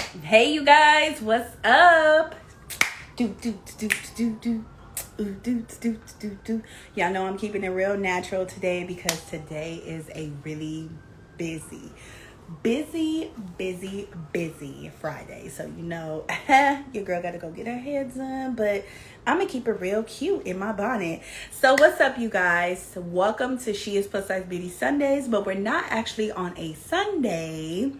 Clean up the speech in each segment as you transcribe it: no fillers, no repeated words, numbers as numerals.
Hey, you guys, what's up? Do do do do do do do do do do. Y'all know I'm keeping it real natural today because today is a really busy, busy Friday. So your girl got to go get her hair done, but I'm gonna keep it real cute in my bonnet. So what's up, you guys? Welcome to She Is Plus Size Beauty Sundays, but we're not actually on a Sunday.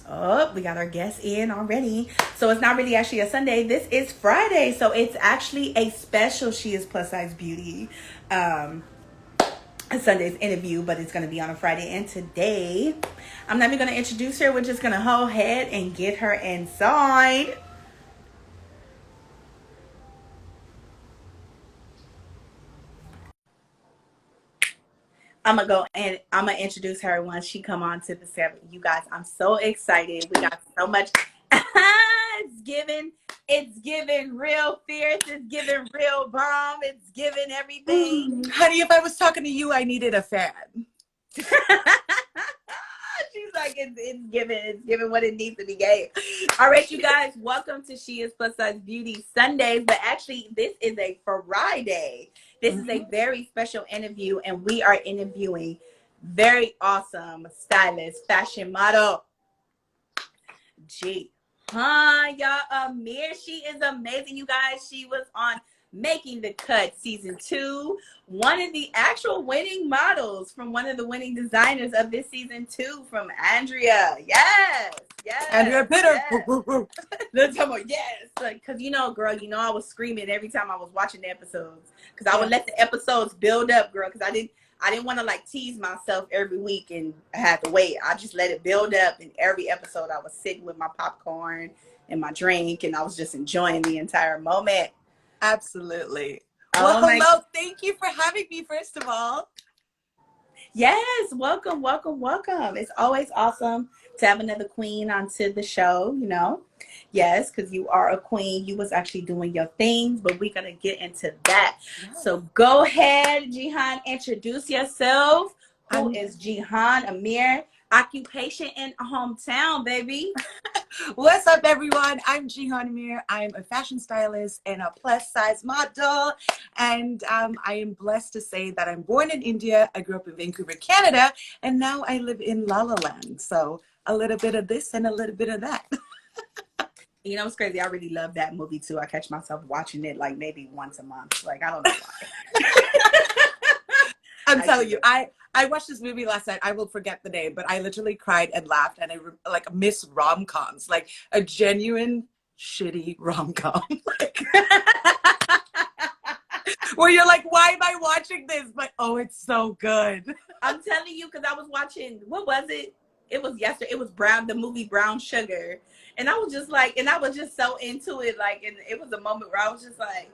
Oh, we got our guest in already. So it's not really actually a Sunday. This is Friday. So it's actually a special She Is Plus Size Beauty Sunday's interview, but it's going to be on a Friday. And today, I'm not even going to introduce her. We're just going to go ahead and get her inside. I'm gonna go and I'm gonna introduce her once she come on to the set. You guys, I'm so excited. We got so much. It's giving real fierce. It's giving real bomb. It's giving everything. Honey, if I was talking to you, I needed a fan. She's like, it's giving what it needs to be gave. All right, you guys, welcome to She Is Plus Size Beauty Sundays. But actually, this is a Friday. This is a very special interview, and we are interviewing very awesome stylist, fashion model, Jihan Amer. She is amazing, you guys. She was on Making the Cut season 2, one of the actual winning models from one of the winning designers of this season 2 from Andrea. Yes. Andrea Pitter. Yes. Yes. Because girl, I was screaming every time I was watching the episodes. Because I would let the episodes build up, girl, because I didn't want to tease myself every week and I had to wait. I just let it build up, and every episode I was sitting with my popcorn and my drink, and I was just enjoying the entire moment. Absolutely. Well, hello. Thank you for having me, first of all. Yes, welcome. It's always awesome to have another queen onto the show, Yes, because you are a queen. You was actually doing your things, but we're going to get into that. Yes. So go ahead, Jihan, introduce yourself. Who is Jihan Amer? Occupation and hometown, baby. What's up, everyone? I'm Jihan Amer. I'm a fashion stylist and a plus size model. And I am blessed to say that I'm born in India. I grew up in Vancouver, Canada, and now I live in La La Land. So a little bit of this and a little bit of that. It's crazy. I really love that movie too. I catch myself watching it maybe once a month. I don't know why. I'm telling you, I watched this movie last night. I will forget the name, but I literally cried and laughed, and I miss rom-coms, like a genuine shitty rom-com. Where you're like, why am I watching this? But oh, it's so good. I'm telling you, because I was watching, what was it? It was yesterday. It was the movie Brown Sugar. And I was just so into it. And it was a moment where I was just like,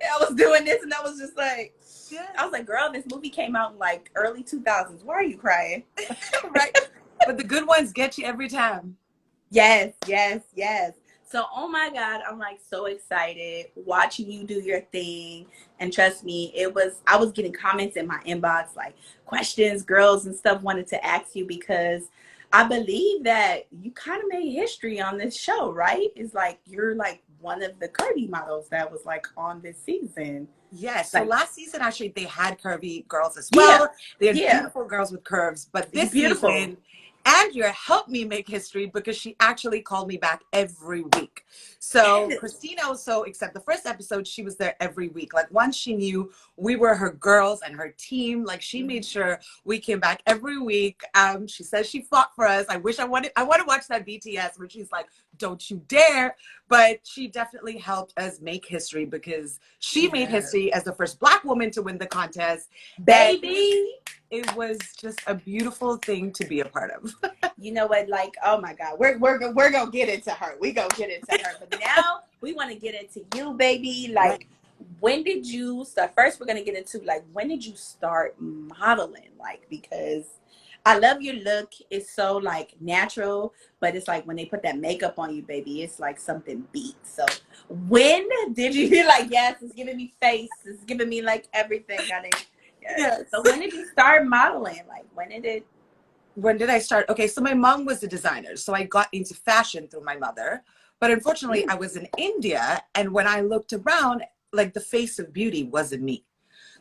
I was doing this, and I was just like, yeah. I was like, girl, this movie came out in early 2000s. Why are you crying? Right. But the good ones get you every time. Yes. So, oh my God, I'm so excited watching you do your thing. And trust me, I was getting comments in my inbox, questions girls and stuff wanted to ask you, because I believe that you kind of made history on this show, right? It's you're one of the curvy models that was on this season. Yes. So last season, actually, they had curvy girls as well. Yeah. They had beautiful girls with curves. But this season, Andrea helped me make history because she actually called me back every week. So Christina also, except the first episode, she was there every week. Once she knew we were her girls and her team, she made sure we came back every week. She says she fought for us. I want to watch that BTS where she's like, don't you dare. But she definitely helped us make history because she made history as the first Black woman to win the contest. Baby. It was just a beautiful thing to be a part of. You know what? Oh my God, we're gonna get into her. We gonna get into her, but now we want to get into you, baby. When did you start? First, we're gonna get into when did you start modeling? Because I love your look. It's so natural, but it's when they put that makeup on you, baby, it's something beat. So when did you be yes, it's giving me face, it's giving me everything, honey. Yes. So when did you start modeling? When did it? when did I start? Okay, so my mom was a designer, so I got into fashion through my mother. But unfortunately, I was in India, and when I looked around, like the face of beauty wasn't me.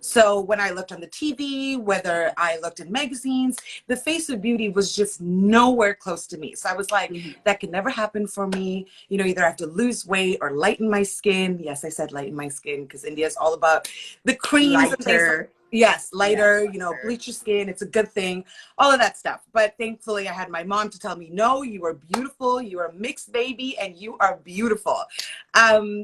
So when I looked on the TV, whether I looked in magazines, the face of beauty was just nowhere close to me. So I was like, that could never happen for me. You know, either I have to lose weight or lighten my skin. Yes, I said lighten my skin because India is all about the creams and things. Yes, lighter, you know, bleach your skin. It's a good thing, all of that stuff. But thankfully, I had my mom to tell me, no, you are beautiful. You are a mixed baby and you are beautiful.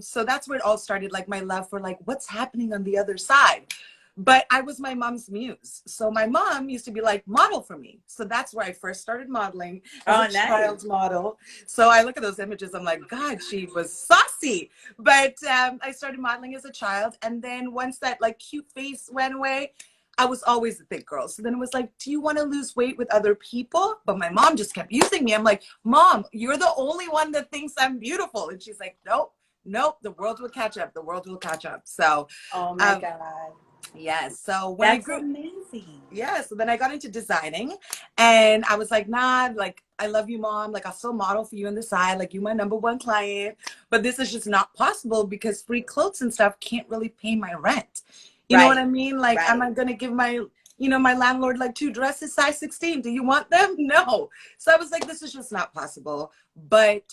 So that's where it all started, like my love for like what's happening on the other side. But I was my mom's muse. So my mom used to be like, model for me. So that's where I first started modeling as a child model. So I look at those images, I'm like, God, she was saucy. But I started modeling as a child. And then once that like cute face went away, I was always a thick girl. So then it was like, do you want to lose weight with other people? But my mom just kept using me. I'm like, Mom, you're the only one that thinks I'm beautiful. And she's like, nope, nope, the world will catch up. The world will catch up. So, oh my God. Yes. So when That's amazing. Yeah. So then I got into designing and I was like, nah, like, I love you, Mom. Like, I'll still model for you on the side. Like, you're my #1 client. But this is just not possible because free clothes and stuff can't really pay my rent. You know what I mean? Like, am I going to give my, you know, my landlord like 2 dresses, size 16? Do you want them? No. So I was like, this is just not possible. But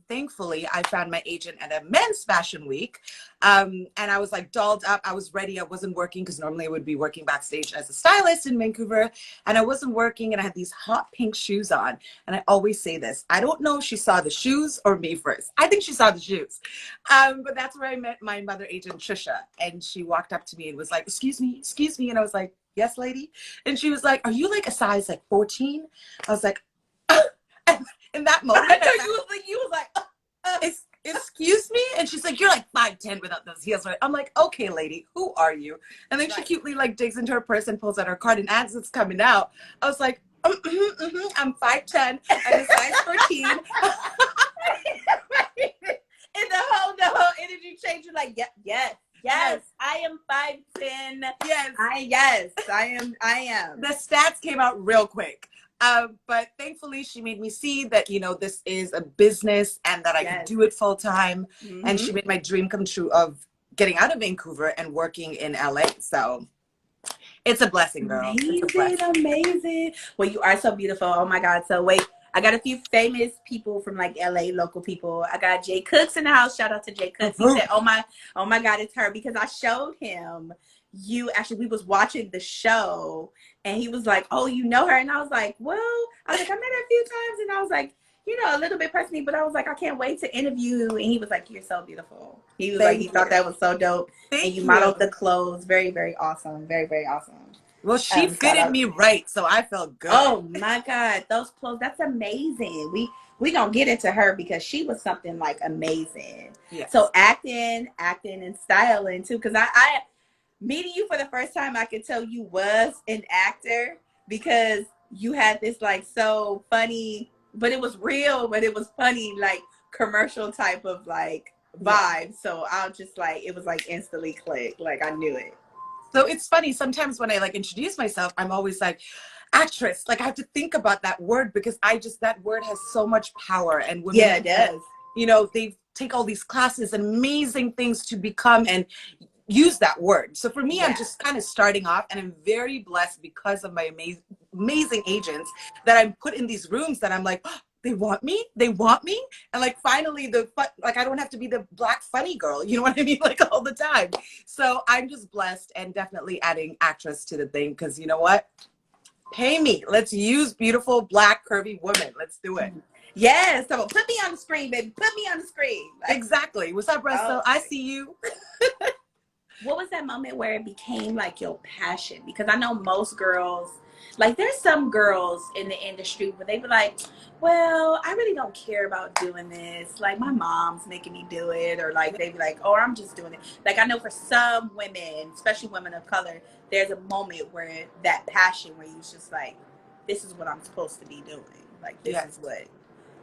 thankfully, I found my agent at a men's fashion week. And I was like dolled up. I was ready. I wasn't working because normally I would be working backstage as a stylist in Vancouver. And I wasn't working and I had these hot pink shoes on. And I always say this. I don't know if she saw the shoes or me first. I think she saw the shoes. But that's where I met my mother agent, Trisha. And she walked up to me and was like, excuse me, excuse me. And I was like, yes, lady. And she was like, are you like a size like 14? I was like, in that moment, you was like, excuse me? And she's like, you're like 5'10" without those heels. I'm like, okay, lady, who are you? And then she cutely like digs into her purse and pulls out her card, and as it's coming out, I was like, I'm 5'10" and a size 14. And the whole energy change. You're like, yes, I am 5'10". Yes, I am. The stats came out real quick. But thankfully, she made me see that, you know, this is a business and that I could do it full time. And she made my dream come true of getting out of Vancouver and working in LA. So it's a blessing, girl. Amazing. Well, you are so beautiful. Oh my God. So wait, I got a few famous people from like LA, local people. I got Jay Cooks in the house. Shout out to Jay Cooks. He said, oh my God, it's her, because I showed him we was watching the show and he was like, oh, you know her? And I was like, well, I was like, I met her a few times, and I was like, you know, a little bit personally, but I was like, I can't wait to interview you. And he was like, you're so beautiful. He was like, he thought that was so dope. And you modeled the clothes. Very, very awesome. Very, very awesome. Well, she fitted me right, so I felt good. Oh my God, those clothes, that's amazing. We gonna get into her because she was something like amazing. Yes. So acting and styling too, because I meeting you for the first time, I could tell you was an actor because you had this like so funny, but it was real, but it was funny, like commercial type of like vibe. So I'll just like, it was like instantly click, like I knew it. So it's funny, sometimes when I like introduce myself, I'm always like, actress. Like I have to think about that word because that word has so much power. And women, it does. You know, they take all these classes, amazing things to become and use that word. So for me, I'm just kind of starting off, and I'm very blessed because of my amazing agents that I'm put in these rooms that I'm like, oh, they want me, and like finally like I don't have to be the black funny girl, you know what I mean, like all the time. So I'm just blessed, and definitely adding actress to the thing, because you know what, pay me, let's use beautiful black curvy women, let's do it. Yes, so put me on the screen, baby, put me on the screen. Like, exactly. What's up, Russell? I see you. What was that moment where it became like your passion? Because I know most girls, like there's some girls in the industry where they be like, well, I really don't care about doing this. Like my mom's making me do it. Or like they be like, oh, I'm just doing it. Like I know for some women, especially women of color, there's a moment where that passion where you just like, this is what I'm supposed to be doing. Like this is what.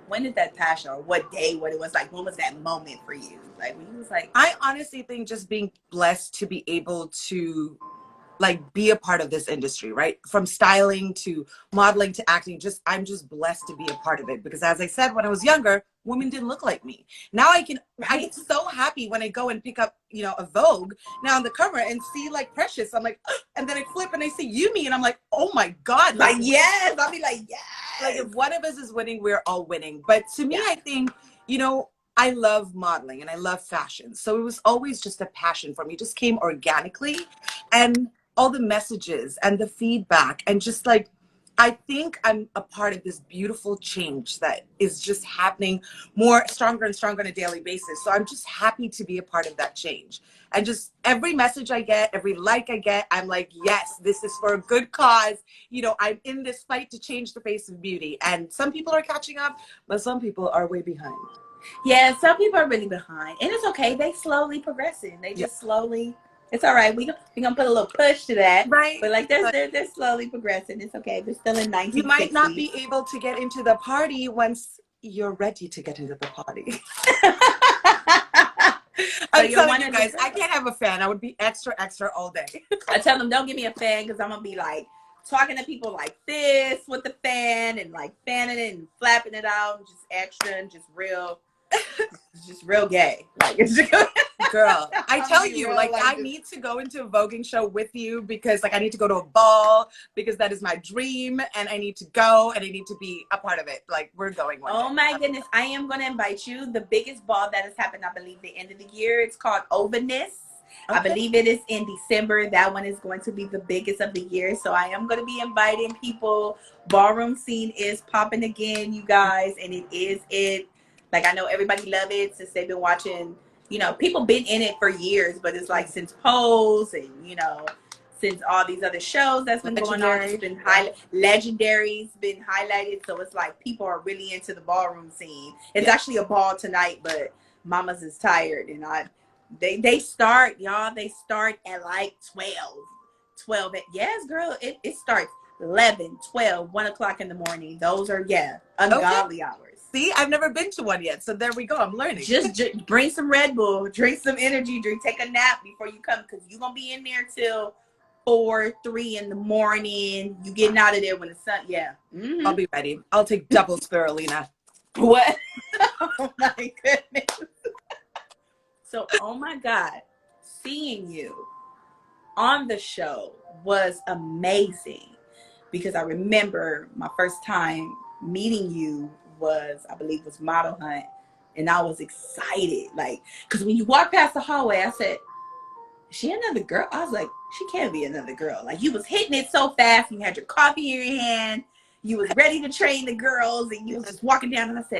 When did that passion, or what day, what it was like, when was that moment for you? Like when you was like, I honestly think just being blessed to be able to like be a part of this industry, right? From styling to modeling to acting, I'm just blessed to be a part of it, because as I said, when I was younger, women didn't look like me. Now I get so happy when I go and pick up, you know, a Vogue now on the cover and see like Precious. I'm like, "Ugh," and then I flip and I see Yumi and I'm like, oh my God. Like, yes, I'll be like, yes. Like if one of us is winning, we're all winning. But to me, I think, you know, I love modeling and I love fashion. So it was always just a passion for me. It just came organically. And all the messages and the feedback and just like, I think I'm a part of this beautiful change that is just happening more stronger and stronger on a daily basis. So I'm just happy to be a part of that change. And just every message I get, every like I get, I'm like, yes, this is for a good cause. You know, I'm in this fight to change the face of beauty. And some people are catching up, but some people are way behind. Yeah, some people are really behind. And it's okay. They slowly progressing. They just slowly. It's all right. We're gonna put a little push to that, right? But like they're slowly progressing. It's okay. They're still in 1960s. You might not be able to get into the party once you're ready to get into the party. I'm telling you guys, I can't have a fan. I would be extra all day. I tell them, don't give me a fan, because I'm gonna be like talking to people like this with the fan and like fanning it and flapping it out, and just extra and just real. Just real gay. Like, it's just, girl, I tell you, like I need to go into a voguing show with you, because like I need to go to a ball, because that is my dream, and I need to go and I need to be a part of it. Like we're going one day. My goodness, I am going to invite you. The biggest ball that has happened, I believe, the end of the year. It's called Overness. Okay. I believe it is in December. That one is going to be the biggest of the year. So I am going to be inviting people. Ballroom scene is popping again, you guys, and it is it. Like, I know everybody love it since they've been watching, you know, people been in it for years, but it's like since Pose and, you know, since all these other shows that's been going on, it's been Legendary's been highlighted. So it's like people are really into the ballroom scene. It's actually a ball tonight, but Mama's is tired, and they start, y'all, they start at like 12. Yes, girl, it starts 11, 12, 1 o'clock in the morning. Those are, ungodly hours. See, I've never been to one yet, so there we go. I'm learning. Just bring some Red Bull, drink some energy drink, take a nap before you come, because you're gonna be in there till 4, 3 in the morning. You getting out of there when the sun. I'll be ready. I'll take double spirulina. What? Oh my goodness. So, oh my God, seeing you on the show was amazing, because I remember my first time meeting you was, I believe, was Model Hunt, and I was excited, like, because when you walk past the hallway, I said, is she another girl? I was like, she can't be another girl. Like, you was hitting it so fast, you had your coffee in your hand, you was ready to train the girls, and you was just walking down, and I was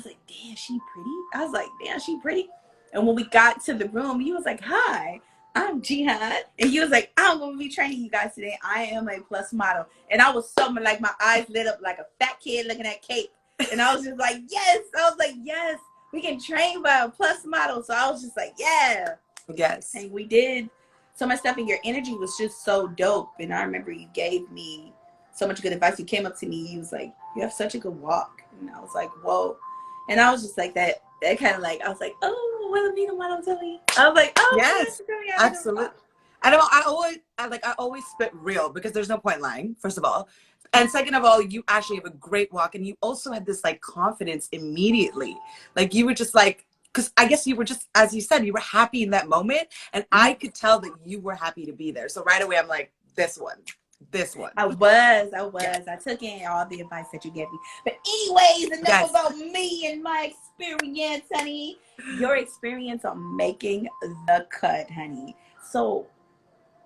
like, damn, she pretty? I was like, damn, she pretty? And when we got to the room, you was like, hi, I'm Jihan. And he was like, I'm going to be training you guys today. I am a plus model. And I was so, like, my eyes lit up like a fat kid looking at cake. And I was just like, yes. I was like, yes, we can train by a plus model. So I was just like, yeah. Yes. And we did so much stuff, and your energy was just so dope. And I remember you gave me so much good advice. You came up to me. You was like, you have such a good walk. And I was like, whoa. And I was just like that kind of like, I was like, oh, Wilhelmina, why don't tell me? I was like, oh, yes, absolutely. I always spit real, because there's no point lying, first of all. And second of all, you actually have a great walk, and you also had this like confidence immediately. Like you were just like, because I guess you were just, as you said, you were happy in that moment, and I could tell that you were happy to be there. So right away, I'm like, this one. I was. Yeah. I took in all the advice that you gave me. But anyways, enough about me and my experience, honey. Your experience on making the cut, honey. So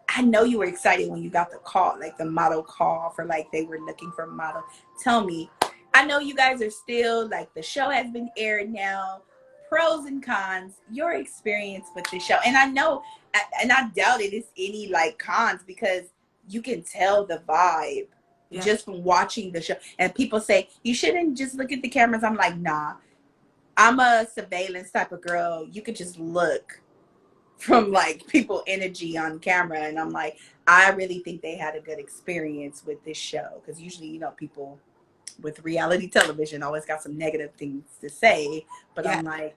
I know you were excited when you got the call, like the model call for like they were looking for a model. Tell me, I know you guys are still like, the show has been aired now, pros and cons, your experience with the show. And I know, and I doubt it is any like cons, because you can tell the vibe just from watching the show. And people say, you shouldn't just look at the cameras. I'm like, nah, I'm a surveillance type of girl. You could just look from like people energy on camera. And I'm like, I really think they had a good experience with this show. Because usually, you know, people with reality television always got some negative things to say. But I'm like,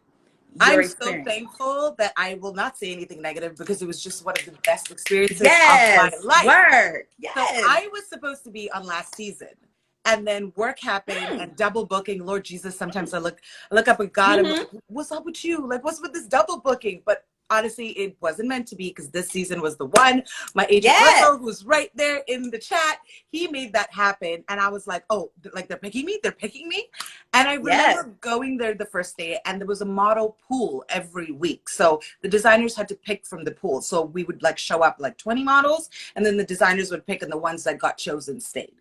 your I'm so experience. thankful that I will not say anything negative because it was just one of the best experiences of my Yes, life. word. So Yes. I was supposed to be on last season. And then work happened and double booking. Lord Jesus, sometimes I look up at God. I'm like, what's up with you? Like, what's with this double booking? But honestly, it wasn't meant to be because this season was the one. My agent Russell, who's right there in the chat, he made that happen. And I was like, oh, like they're picking me? They're picking me? And I remember going there the first day and there was a model pool every week. So the designers had to pick from the pool. So we would like show up like 20 models and then the designers would pick and the ones that got chosen stayed.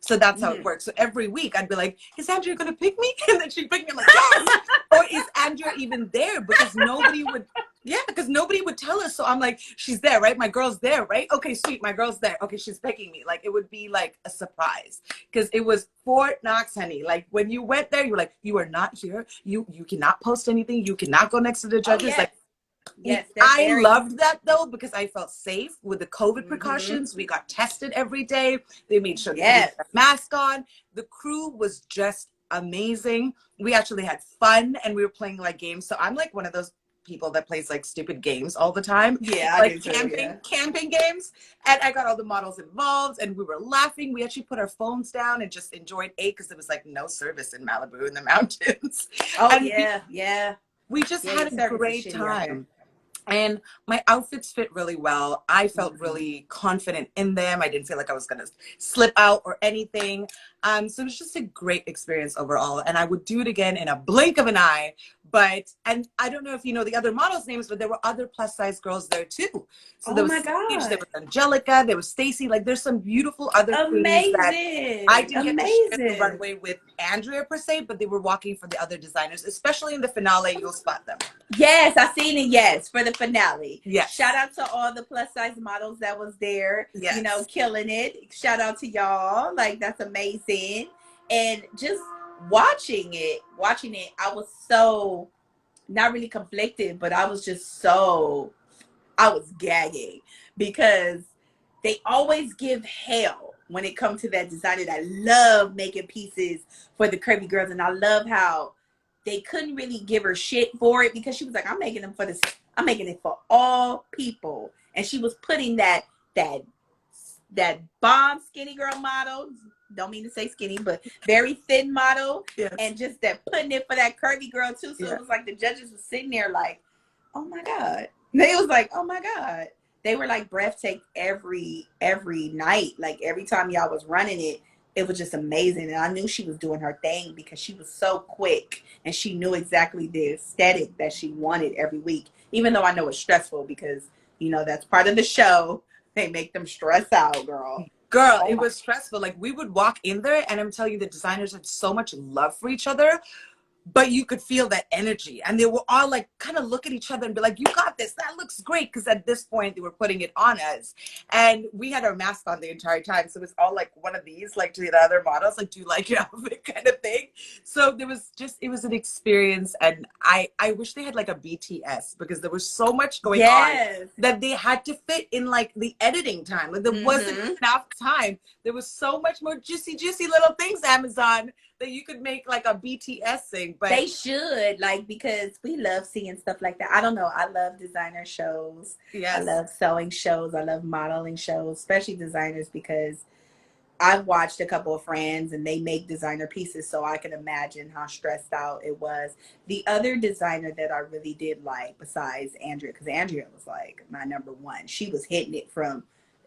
So that's how it works. So every week I'd be like, is Andrea going to pick me? And then she'd pick me. I'm like, yes. Or is Andrea even there? Because nobody would tell us. So I'm like, she's there, right? My girl's there, right? Okay, sweet. My girl's there. Okay, she's picking me. Like, it would be like a surprise because it was Fort Knox, honey. Like when you went there, you were like, you are not here. You cannot post anything. You cannot go next to the judges. Like, yes, I loved that though because I felt safe with the COVID precautions. We got tested every day. They made sure to keep a mask on. The crew was just amazing. We actually had fun and we were playing like games. So I'm like one of those people that plays like stupid games all the time. Yeah, like camping games. And I got all the models involved and we were laughing. We actually put our phones down and just enjoyed because there was like no service in Malibu in the mountains. Oh, and we just had a great time. And my outfits fit really well. I felt really confident in them. I didn't feel like I was going to slip out or anything. So it was just a great experience overall. And I would do it again in a blink of an eye. And I don't know if you know the other models' names, but there were other plus size girls there too. So there was Sage, there was Angelica, there was Stacy. Like there's some beautiful other queens that I didn't get to share the runway with Andrea per se, but they were walking for the other designers, especially in the finale. You'll spot them. Yes, I seen it. Yes, for the finale. Yes. Shout out to all the plus size models that was there. Yes. You know, killing it. Shout out to y'all. Like that's amazing. And just watching it, I was so not really conflicted, but I was just so I was gagging because they always give hell when it comes to that designer that love making pieces for the curvy girls, and I love how they couldn't really give her shit for it because she was like, I'm making it for all people. And she was putting that bomb skinny girl model, don't mean to say skinny, but very thin model. And just that putting it for that curvy girl too. So it was like the judges were sitting there like, oh my God. They was like, oh my God. They were like breathtaking every night. Like every time y'all was running it, it was just amazing. And I knew she was doing her thing because she was so quick and she knew exactly the aesthetic that she wanted every week. Even though I know it's stressful because, you know, that's part of the show. They make them stress out, girl. It was stressful. Like we would walk in there and I'm telling you, the designers had so much love for each other. But you could feel that energy and they were all like kind of look at each other and be like, you got this, that looks great, because at this point they were putting it on us and we had our mask on the entire time, so it was all like one of these like to the other models like, do you like your outfit kind of thing. So it was an experience. And I wish they had like a BTS because there was so much going on that they had to fit in like the editing time. Like there wasn't enough time. There was so much more juicy little things, Amazon, that you could make like a BTS thing. But they should, like, because we love seeing stuff like that. I don't know. I love designer shows. I love sewing shows. I love modeling shows, especially designers, because I've watched a couple of friends and they make designer pieces, so I can imagine how stressed out it was. The other designer that I really did like, besides Andrea, because Andrea was like my number one. She was hitting it from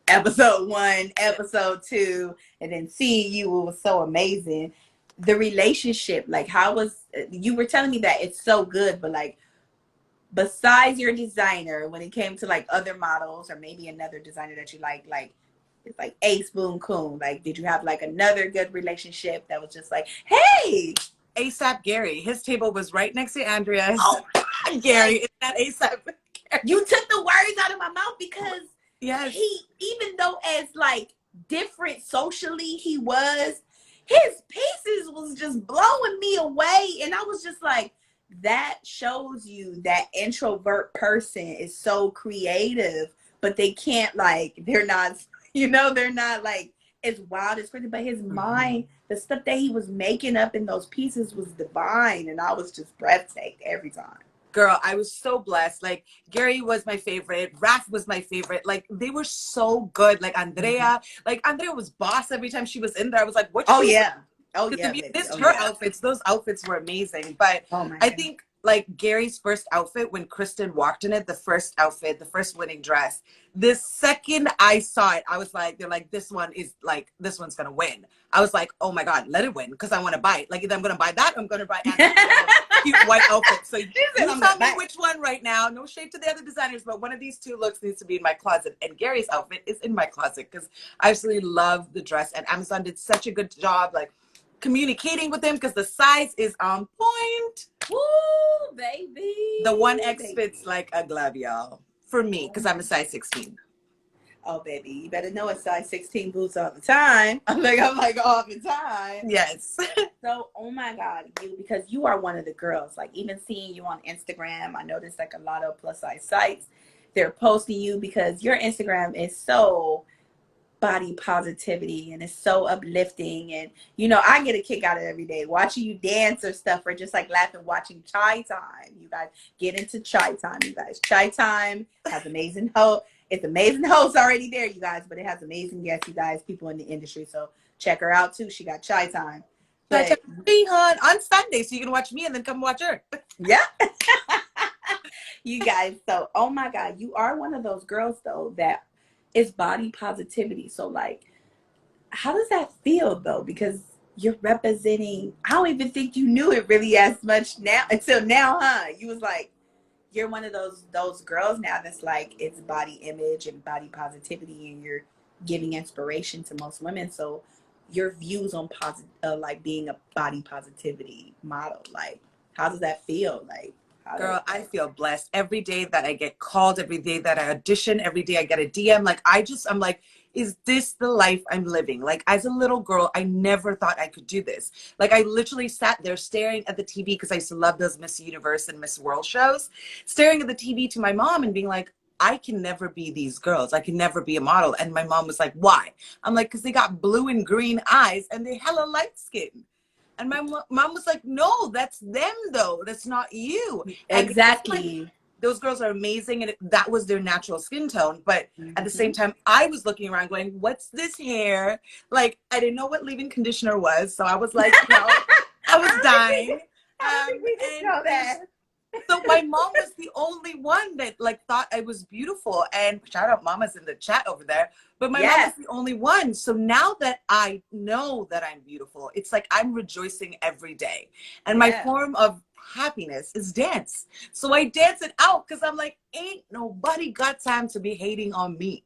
episode 1, episode 2, and then seeing you was so amazing. The relationship, like how was, you were telling me that it's so good, but like besides your designer, when it came to like other models or maybe another designer that you like it's like Ace Boon Coon, like did you have like another good relationship that was just like, hey? ASAP Gary, his table was right next to Andrea's. Oh Gary, it's not ASAP Gary. You took the words out of my mouth because he, even though as like different socially he was, his pieces was just blowing me away. And I was just like, that shows you that introvert person is so creative, but they can't like, they're not, you know, they're not like as wild as crazy, but his mind, the stuff that he was making up in those pieces was divine. And I was just breathtaking every time. Girl, I was so blessed. Like, Gary was my favorite. Raph was my favorite. Like, they were so good. Like, Andrea. Like, Andrea was boss every time she was in there. I was like, what Oh shoes? yeah. Oh Because yeah, if you baby. missed Oh her yeah. outfits, those outfits were amazing. But Oh my I God. think like Gary's first outfit, when Kristen walked in it, the first outfit, the first winning dress, the second I saw it, I was like, they're like, this one's gonna win. I was like, oh my God, let it win, because I want to buy it. Like, either I'm gonna buy that, I'm gonna buy Anthony's cute white outfit. So you tell me which one right now. No shade to the other designers, but one of these two looks needs to be in my closet. And Gary's outfit is in my closet because I absolutely love the dress. And Amazon did such a good job, like, communicating with him, because the size is on point. Woo, baby. The 1X fits like a glove, y'all. For me, because I'm a size 16. Oh, baby, you better know it's size 16 boots all the time. I'm like all the time. Yes. So, oh my God, because you are one of the girls. Like, even seeing you on Instagram, I noticed like a lot of plus size sites, they're posting you because your Instagram is so body positivity and it's so uplifting. And you know, I get a kick out of it every day watching you dance or stuff, or just like laughing watching Chai Time. You guys get into Chai Time, you guys. Chai Time has amazing it's amazing hosts already there, you guys, but it has amazing guests, you guys, people in the industry. So check her out too. She got Chai Time. But Jihan on Sunday, so you can watch me and then come watch her. yeah. You guys, so oh my God, you are one of those girls though that is body positivity. So like, how does that feel though? Because you're representing, I don't even think you knew it really as much now until now, huh? You was like, you're one of those girls now that's like, it's body image and body positivity, and you're giving inspiration to most women. So your views on like being a body positivity model, like how does that feel? Like, girl, I feel blessed every day that I get called, every day that I audition, every day I get a DM. Like, I'm like, is this the life I'm living? Like, as a little girl, I never thought I could do this. Like, I literally sat there staring at the TV, because I used to love those Miss Universe and Miss World shows, staring at the TV to my mom and being like, I can never be these girls. I can never be a model. And my mom was like, why? I'm like, because they got blue and green eyes and they hella light skin. And my mom was like, no, that's them though. That's not you. Exactly. Those girls are amazing. And that was their natural skin tone. But at the same time, I was looking around going, what's this hair? Like, I didn't know what leave-in conditioner was. So I was like, no, I was dying. I don't think we didn't know that. So my mom was the only one that like thought I was beautiful. And shout out mama's in the chat over there. But my mom was the only one. So now that I know that I'm beautiful, it's like I'm rejoicing every day. And my form of happiness is dance. So I dance it out, because I'm like, ain't nobody got time to be hating on me.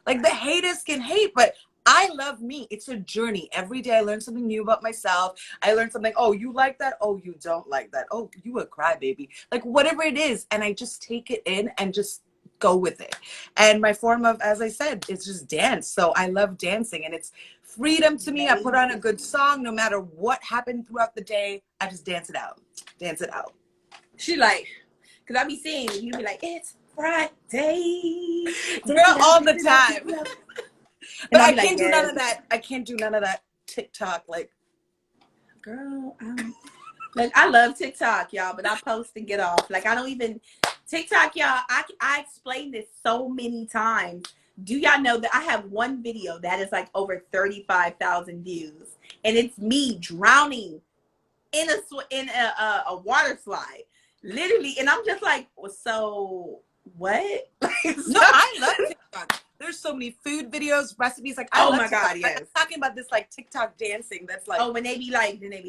Like, the haters can hate, but I love me. It's a journey. Every day I learn something new about myself. I learn something. Oh, you like that? Oh, you don't like that. Oh, you a crybaby. Like, whatever it is. And I just take it in and just go with it. And my form of, as I said, it's just dance. So I love dancing, and it's freedom to me. I put on a good song, no matter what happened throughout the day. I just dance it out. Dance it out. She like, because I be seeing you be like, it's Friday. Girl, all the time. But I can't do none of that. I can't do none of that TikTok. Like, girl, like, I love TikTok, y'all, but I post and get off. Like, I don't even TikTok, y'all. I explained this so many times. Do y'all know that I have one video that is like over 35,000 views, and it's me drowning in a water slide, literally, and I'm just like, so what? No, I love TikTok. There's so many food videos, recipes. Like, I love my TikTok. God, yes. I'm talking about this like TikTok dancing. That's like, when they be like, when they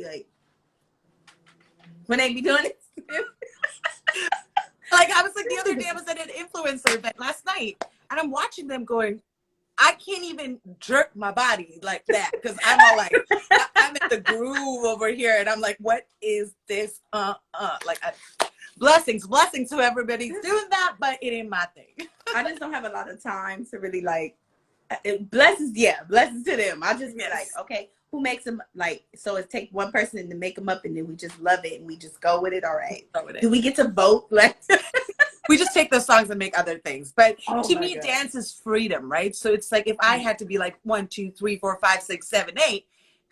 be doing it. Like, I was like, the other day I was at an influencer event last night, and I'm watching them going, I can't even jerk my body like that, because I'm all like, I'm in the groove over here, and I'm like, what is this? Like, blessings to everybody doing that, but it ain't my thing. I just don't have a lot of time to really like, blessings to them. I just be like, okay, who makes them, like, so it take one person to make them up, and then we just love it and we just go with it. All right, do we get to vote? Like, we just take those songs and make other things. But to me, dance is freedom, right? So it's like, if I had to be like 1, 2, 3, 4, 5, 6, 7, 8,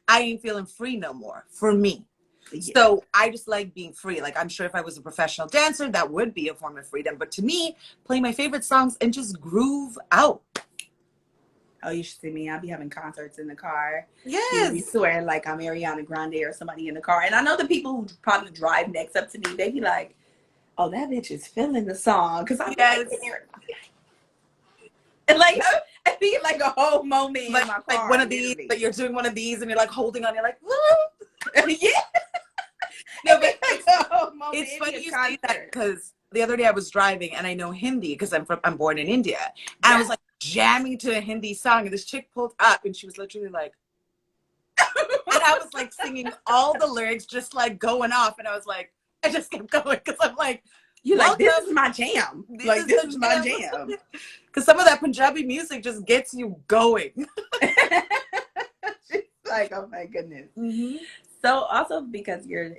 I ain't feeling free no more for me. Yeah. So I just like being free. Like, I'm sure if I was a professional dancer, that would be a form of freedom. But to me, play my favorite songs and just groove out. Oh, you should see me. I'll be having concerts in the car. People be Yes. swearing like I'm Ariana Grande or somebody in the car. And I know the people who probably drive next up to me, they be like, oh, that bitch is feeling the song. Because I'll be like, Yes. and like, I be like a whole moment in my Like car, one of these, literally. but you're doing one of these and you're like holding on, you're like, woo! Yeah. No, but Like a whole moment it's in funny a you say that, concert. because the other day I was driving and I know Hindi because I'm born in India. And I Yeah. was like jamming to a Hindi song, and this chick pulled up and she was literally like, and I was like singing all the lyrics, just like going off. And I was like, I just kept going because I'm like, You're like, welcome. this is my jam. This Like, is this the is my jam. jam. Because some of that Punjabi music just gets you going. She's like, oh my goodness. Mm-hmm. So also because you're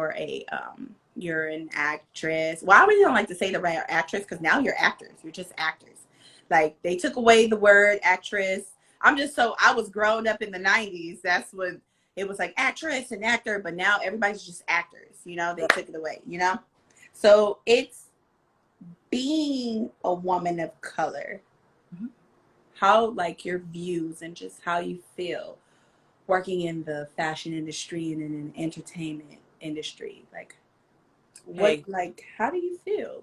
an actress. Well, I really don't like to say the right actress because now you're actors. You're just actors. Like they took away the word actress. I was growing up in the 90s. That's what it was like, actress and actor, but now everybody's just actors, you know, they took it away, you know? So it's being a woman of color. Mm-hmm. How like your views and just how you feel working in the fashion industry and in an entertainment industry, like how do you feel,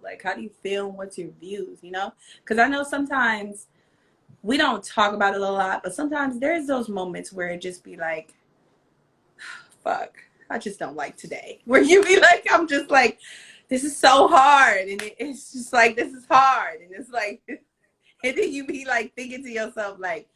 and what's your views, you know, because I know sometimes we don't talk about it a lot, but sometimes there's those moments where it just be like, fuck, I just don't like today, where you be like, I'm just like, this is so hard, and it's just like, this is hard, and it's like and then you be like thinking to yourself like,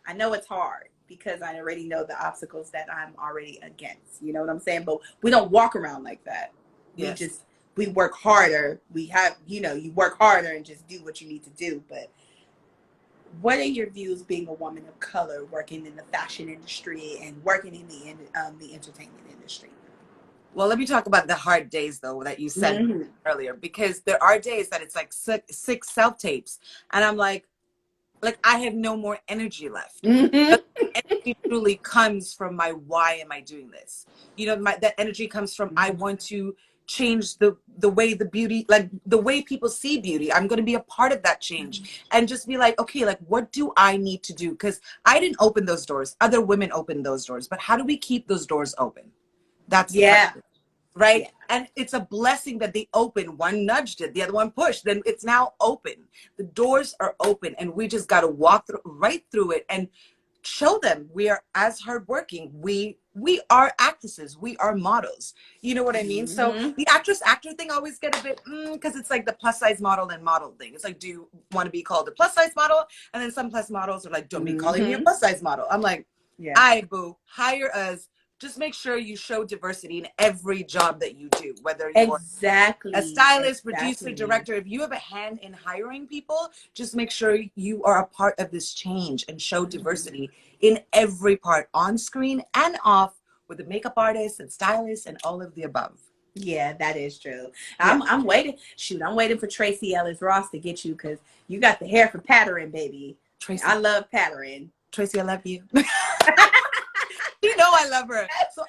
I know it's hard because I already know the obstacles that I'm already against. You know what I'm saying? But we don't walk around like that. Yes. We work harder. We have, you know, you work harder and just do what you need to do. But what are your views being a woman of color working in the fashion industry and working in the entertainment industry? Well, let me talk about the hard days though that you said Mm-hmm. earlier, because there are days that it's like six self tapes, and I'm like I have no more energy left. Mm-hmm. But energy truly comes from my why am I doing this? You know, that energy comes from I want to change the way the beauty, like the way people see beauty. I'm going to be a part of that change and just be like, okay, like what do I need to do? Because I didn't open those doors. Other women opened those doors. But how do we keep those doors open? That's the Yeah. question. Right? Yeah. And it's a blessing that they open. One nudged it, the other one pushed. Then it's now open. The doors are open, and we just got to walk right through it and show them we are as hardworking. We are actresses. We are models. You know what I mean? So Mm-hmm. the actor thing always get a bit because it's like the plus size model and model thing. It's like, do you want to be called a plus size model? And then some plus models are like, don't be calling me a plus size model. I'm like, Yeah. I boo, hire us. Just make sure you show diversity in every job that you do, whether you're Exactly. a stylist, producer, director. If you have a hand in hiring people, just make sure you are a part of this change and show diversity in every part, on screen and off, with the makeup artists and stylists and all of the above. Yeah, that is true. Yeah. I'm waiting. Shoot, I'm waiting for Tracy Ellis Ross to get you because you got the hair for pattern, baby. Tracy, I love pattern. Tracy, I love you. You know I love her. So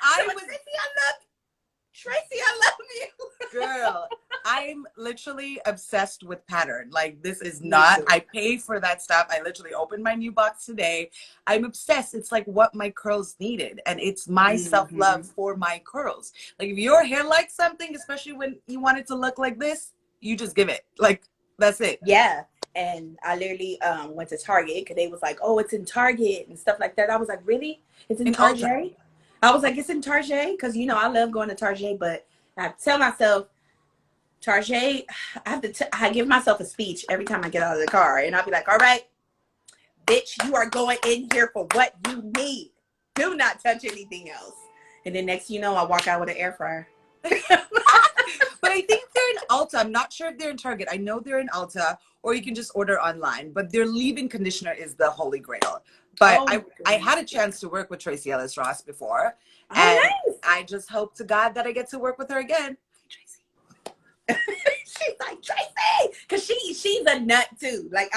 Tracy, I love you. Girl, I'm literally obsessed with pattern. Like, this is not, I pay for that stuff. I literally opened my new box today. I'm obsessed. It's like what my curls needed. And it's my self-love for my curls. Like, if your hair likes something, especially when you want it to look like this, you just give it. Like, that's it. Yeah. And I literally went to Target because they was like, oh, it's in Target and stuff like that. I was like, really? It's in Target? Ulta. I was like, it's in Target? Because, you know, I love going to Target, but I tell myself, Target, I give myself a speech every time I get out of the car. And I'll be like, all right, bitch, you are going in here for what you need. Do not touch anything else. And then next you know, I walk out with an air fryer. But I think they're in Ulta. I'm not sure if they're in Target. I know they're in Ulta, or you can just order online. But their leave-in conditioner is the holy grail. But I had a chance to work with Tracy Ellis Ross before. And nice. I just hope to God that I get to work with her again. Tracy. She's like, Tracy! Because she's a nut too. Like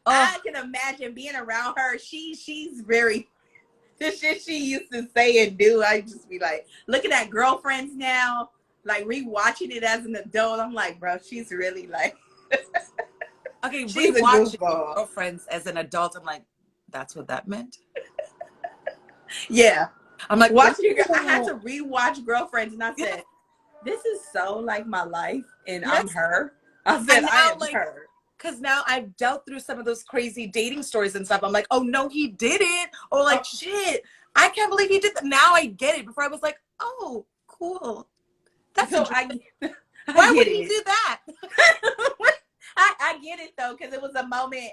I can imagine being around her. She's very the shit she used to say and do. I just be like, looking at Girlfriends now, like rewatching it as an adult. I'm like, bro, she's really like, okay, she's a rewatching goofball. Girlfriends as an adult, I'm like, that's what that meant. Yeah, I'm like, watching. I had to rewatch Girlfriends, and I said, this is so like my life, and I'm her. I said, I am her. Because now I've dealt through some of those crazy dating stories and stuff. I'm like, oh, no, he didn't. Or like, shit, I can't believe he did that. Now I get it. Before I was like, oh, cool. That's so why would he do that? I get it, though, because it was a moment.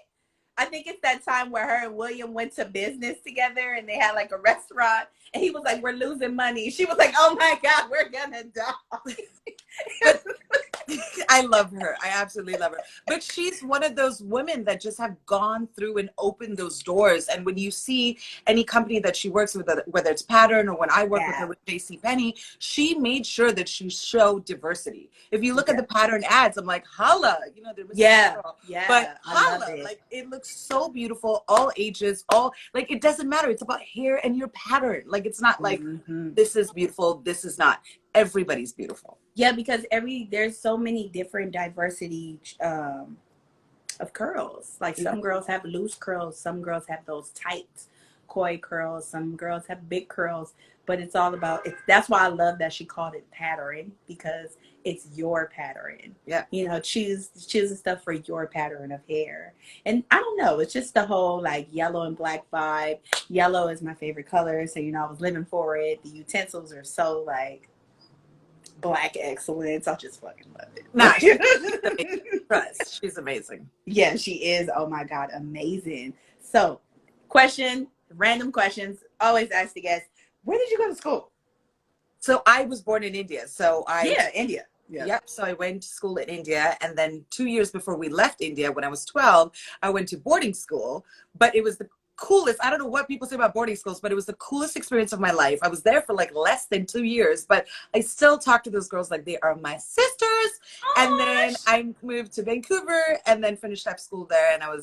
I think it's that time where her and William went to business together and they had like a restaurant and he was like, we're losing money. She was like, oh my God, we're gonna die. But I love her. I absolutely love her. But she's one of those women that just have gone through and opened those doors. And when you see any company that she works with, whether it's Pattern or when I work with her with JCPenney, she made sure that she showed diversity. If you look at the Pattern ads, I'm like, holla, you know, there was but holla, like it looks so beautiful, all ages, all like it doesn't matter. It's about hair and your pattern. Like it's not like this is beautiful, this is not. Everybody's beautiful. Yeah, because there's so many different diversity of curls. Like some girls have loose curls, some girls have those tight coy curls, some girls have big curls, but it's all about that's why I love that she called it pattern, because it's your pattern. Yeah. You know, choose the stuff for your pattern of hair. And I don't know, it's just the whole like yellow and black vibe. Yellow is my favorite color, so you know I was living for it. The utensils are so like Black excellence. I just fucking love it. Nah, she's amazing. Yeah, she is. Oh my God, amazing. So, random questions. Always ask the guests, where did you go to school? So I was born in India. India. Yeah. Yep. So I went to school in India, and then 2 years before we left India, when I was 12, I went to boarding school. But it was the coolest. I don't know what people say about boarding schools, but it was the coolest experience of my life. I was there for like less than 2 years, but I still talk to those girls like they are my sisters. And then I moved to Vancouver and then finished up school there. And I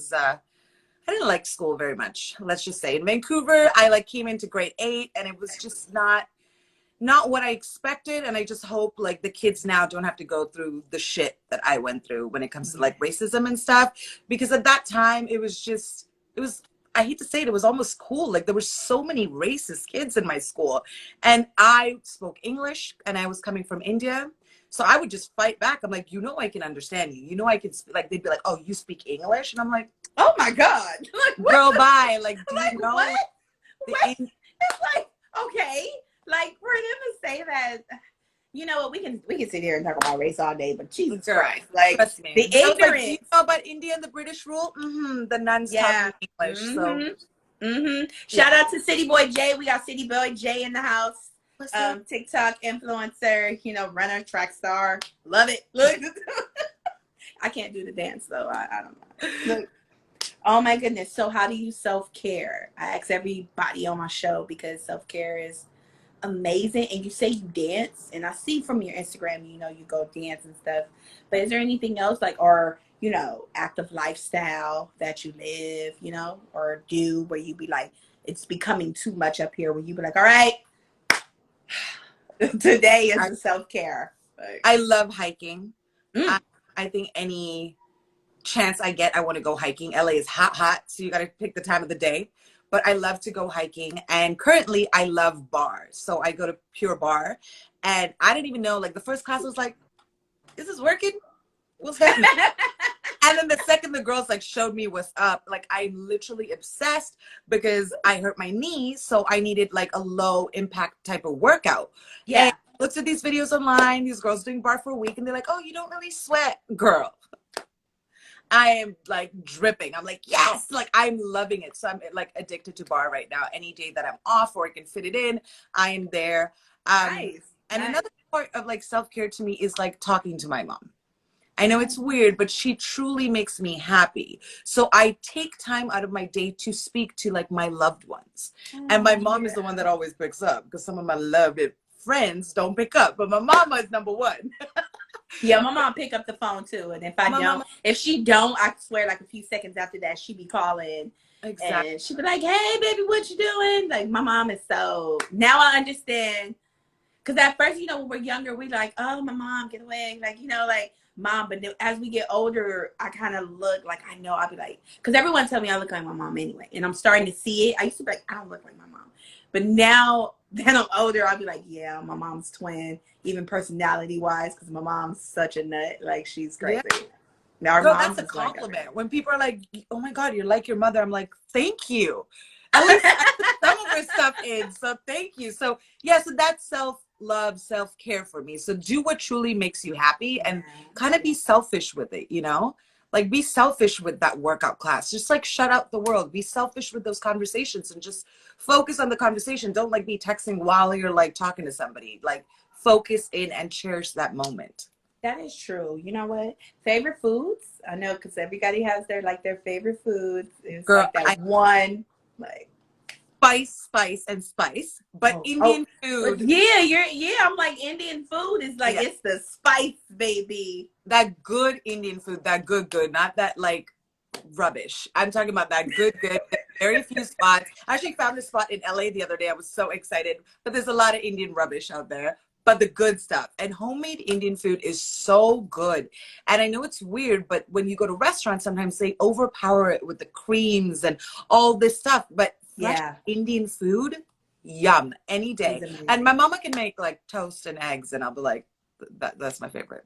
didn't like school very much. Let's just say in Vancouver, I like came into grade 8 and it was just not what I expected. And I just hope like the kids now don't have to go through the shit that I went through when it comes to like racism and stuff. Because at that time it was I hate to say it, it was almost cool. Like there were so many racist kids in my school and I spoke English and I was coming from India. So I would just fight back. I'm like, you know, I can understand you. You know, I can like, they'd be like, oh, you speak English? And I'm like, oh my God. Like, girl, bye. Like, do you know? What? It's like, okay. Like for them to say that, you know what, we can sit here and talk about race all day, but Jesus Christ, like trust me. The ignorance. Like, do you know about India and the British rule? The nuns talk English. Shout out to City Boy Jay. We got City Boy Jay in the house. TikTok influencer, you know, runner, track star. Love it. Look, I can't do the dance though. I don't know. Look. Oh my goodness. So how do you self-care? I ask everybody on my show because self-care is amazing. And you say you dance, and I see from your Instagram, you know, you go dance and stuff, but is there anything else like, or you know, active lifestyle that you live, you know, or do where you be like, it's becoming too much up here, where you be like, all right, today is the self-care? I love hiking. I think any chance I get, I want to go hiking. LA is hot, so you got to pick the time of the day. But I love to go hiking. And currently I love bars. So I go to Pure Bar. And I didn't even know, like the first class was like, is this working? What's happening? And then the second the girls like showed me what's up, like I'm literally obsessed because I hurt my knee. So I needed like a low impact type of workout. Yeah. And I looked at these videos online, these girls doing bar for a week, and they're like, oh, you don't really sweat. Girl, I am like dripping. I'm like, yes, like I'm loving it. So I'm like addicted to bar right now. Any day that I'm off or I can fit it in, I am there. Another part of like self-care to me is like talking to my mom. I know it's weird, but she truly makes me happy. So I take time out of my day to speak to like my loved ones. And my mom is the one that always picks up because some of my loved friends don't pick up, but my mama is number one. Yeah, my mom pick up the phone too. And if she don't, I swear like a few seconds after that, she be calling Exactly. And she'd be like, hey, baby, what you doing? Like, my mom is so, now I understand. Because at first, you know, when we're younger, we like, oh, my mom, get away. Like, you know, like, mom. But as we get older, I kind of look like, I know, I'll be like, because everyone tell me I look like my mom anyway. And I'm starting to see it. I used to be like, I don't look like my mom. But now that I'm older, I'll be like, yeah, my mom's twin, even personality-wise, because my mom's such a nut. Like, she's crazy. Yeah. Now, our Girl, that's moms a is like, compliment. When people are like, oh my God, you're like your mother. I'm like, thank you. At least I put some of her stuff in. So thank you. So yeah, so that's self-love, self-care for me. So do what truly makes you happy and kind of be selfish with it, you know? Like be selfish with that workout class. Just like shut out the world. Be selfish with those conversations and just focus on the conversation. Don't like be texting while you're like talking to somebody. Like focus in and cherish that moment. that is true. You know what? Favorite foods? I know because everybody has their like their favorite foods. It's Girl, like that one, like spice, and spice. But Indian food. Yeah, I'm like Indian food is like it's the spice, baby. That good Indian food, that good, not that like rubbish. I'm talking about that good. Very few spots. I actually found a spot in LA the other day. I was so excited, but there's a lot of Indian rubbish out there. But the good stuff and homemade Indian food is so good. And I know it's weird, but when you go to restaurants, sometimes they overpower it with the creams and all this stuff. But fresh Indian food, yum, any day. And my mama can make like toast and eggs, and I'll be like, that's my favorite.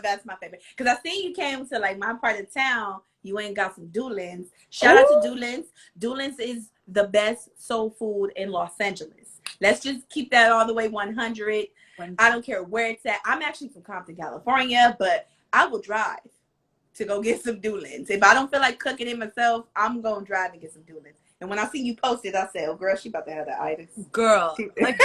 That's my favorite. Because I seen you came to like my part of town. You ain't got some Doolin's. Shout out to Doolin's. Doolin's is the best soul food in Los Angeles. Let's just keep that all the way 100. I don't care where it's at. I'm actually from Compton, California, but I will drive to go get some Doolin's. If I don't feel like cooking it myself, I'm going to drive and get some Doolin's. And when I see you post it, I say, oh, girl, she about to have the itis. Girl, like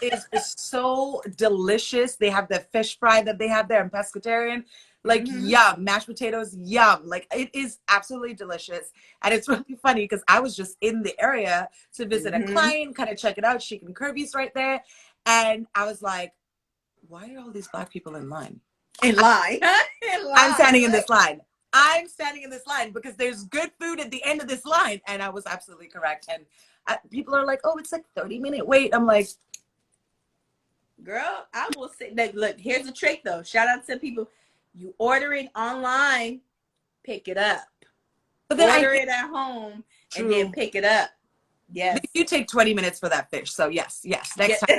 is so delicious. They have the fish fry that they have there in pescatarian. Like yum, mashed potatoes, yum. Like it is absolutely delicious. And it's really funny because I was just in the area to visit a client, kind of check it out. Chic and Curvy's right there. And I was like, why are all these Black people in line? In line. I'm standing in this line. I'm standing in this line because there's good food at the end of this line. And I was absolutely correct. And people are like, oh, it's like 30-minute wait. I'm like, girl, I will say that. Look, here's a trick though. Shout out to people. You order it online, pick it up. But then order it at home and then pick it up. Yes. You take 20 minutes for that fish. So yes. Next time.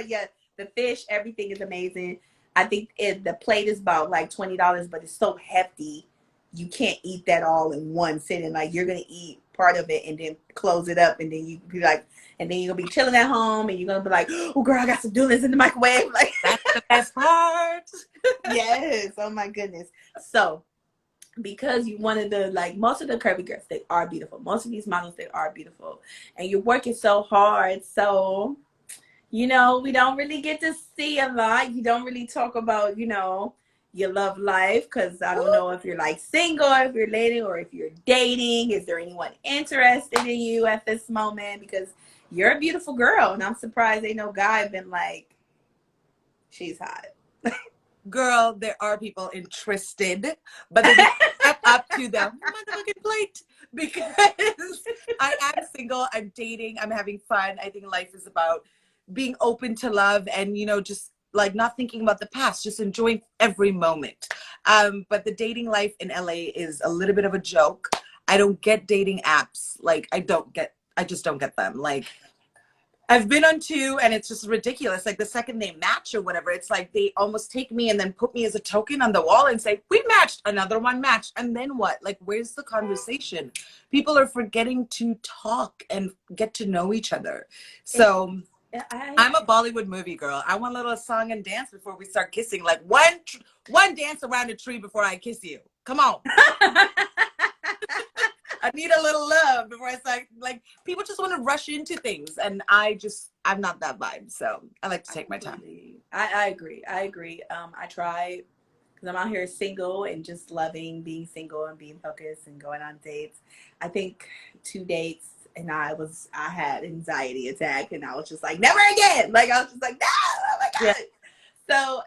Yeah, the fish, everything is amazing. I think the plate is about like $20, but it's so hefty. You can't eat that all in one sitting. Like you're going to eat part of it and then close it up. And then you be like, and then you're going to be chilling at home and you're going to be like, oh girl, I got some Doolin's in the microwave. Like that's the best part. Yes. Oh my goodness. So because you wanted to like most of the curvy girls, they are beautiful. Most of these models, they are beautiful. And you're working so hard. So, you know, we don't really get to see a lot. You don't really talk about, you know, your love life because I don't know if you're like single, if you're dating, or if you're dating. Is there anyone interested in you at this moment? Because you're a beautiful girl, and I'm surprised ain't no guy been like, she's hot. Girl, there are people interested, but they step up to the motherfucking plate because I am single, I'm dating, I'm having fun. I think life is about being open to love and, you know, just like not thinking about the past, just enjoying every moment. But the dating life in LA is a little bit of a joke. I don't get dating apps. Like I just don't get them. Like I've been on 2 and it's just ridiculous. Like the second they match or whatever, it's like they almost take me and then put me as a token on the wall and say, we matched, another one matched. And then what? Like, where's the conversation? People are forgetting to talk and get to know each other. So I'm a Bollywood movie girl. I want a little song and dance before we start kissing. Like one dance around a tree before I kiss you. Come on. I need a little love before I start. Like people just want to rush into things, and I'm not that vibe. So I like to take my time. I agree. I try because I'm out here single and just loving being single and being focused and going on dates. I think 2 dates and I had anxiety attack and I was just like, never again. Like I was just like, no, oh my God. Yeah. So,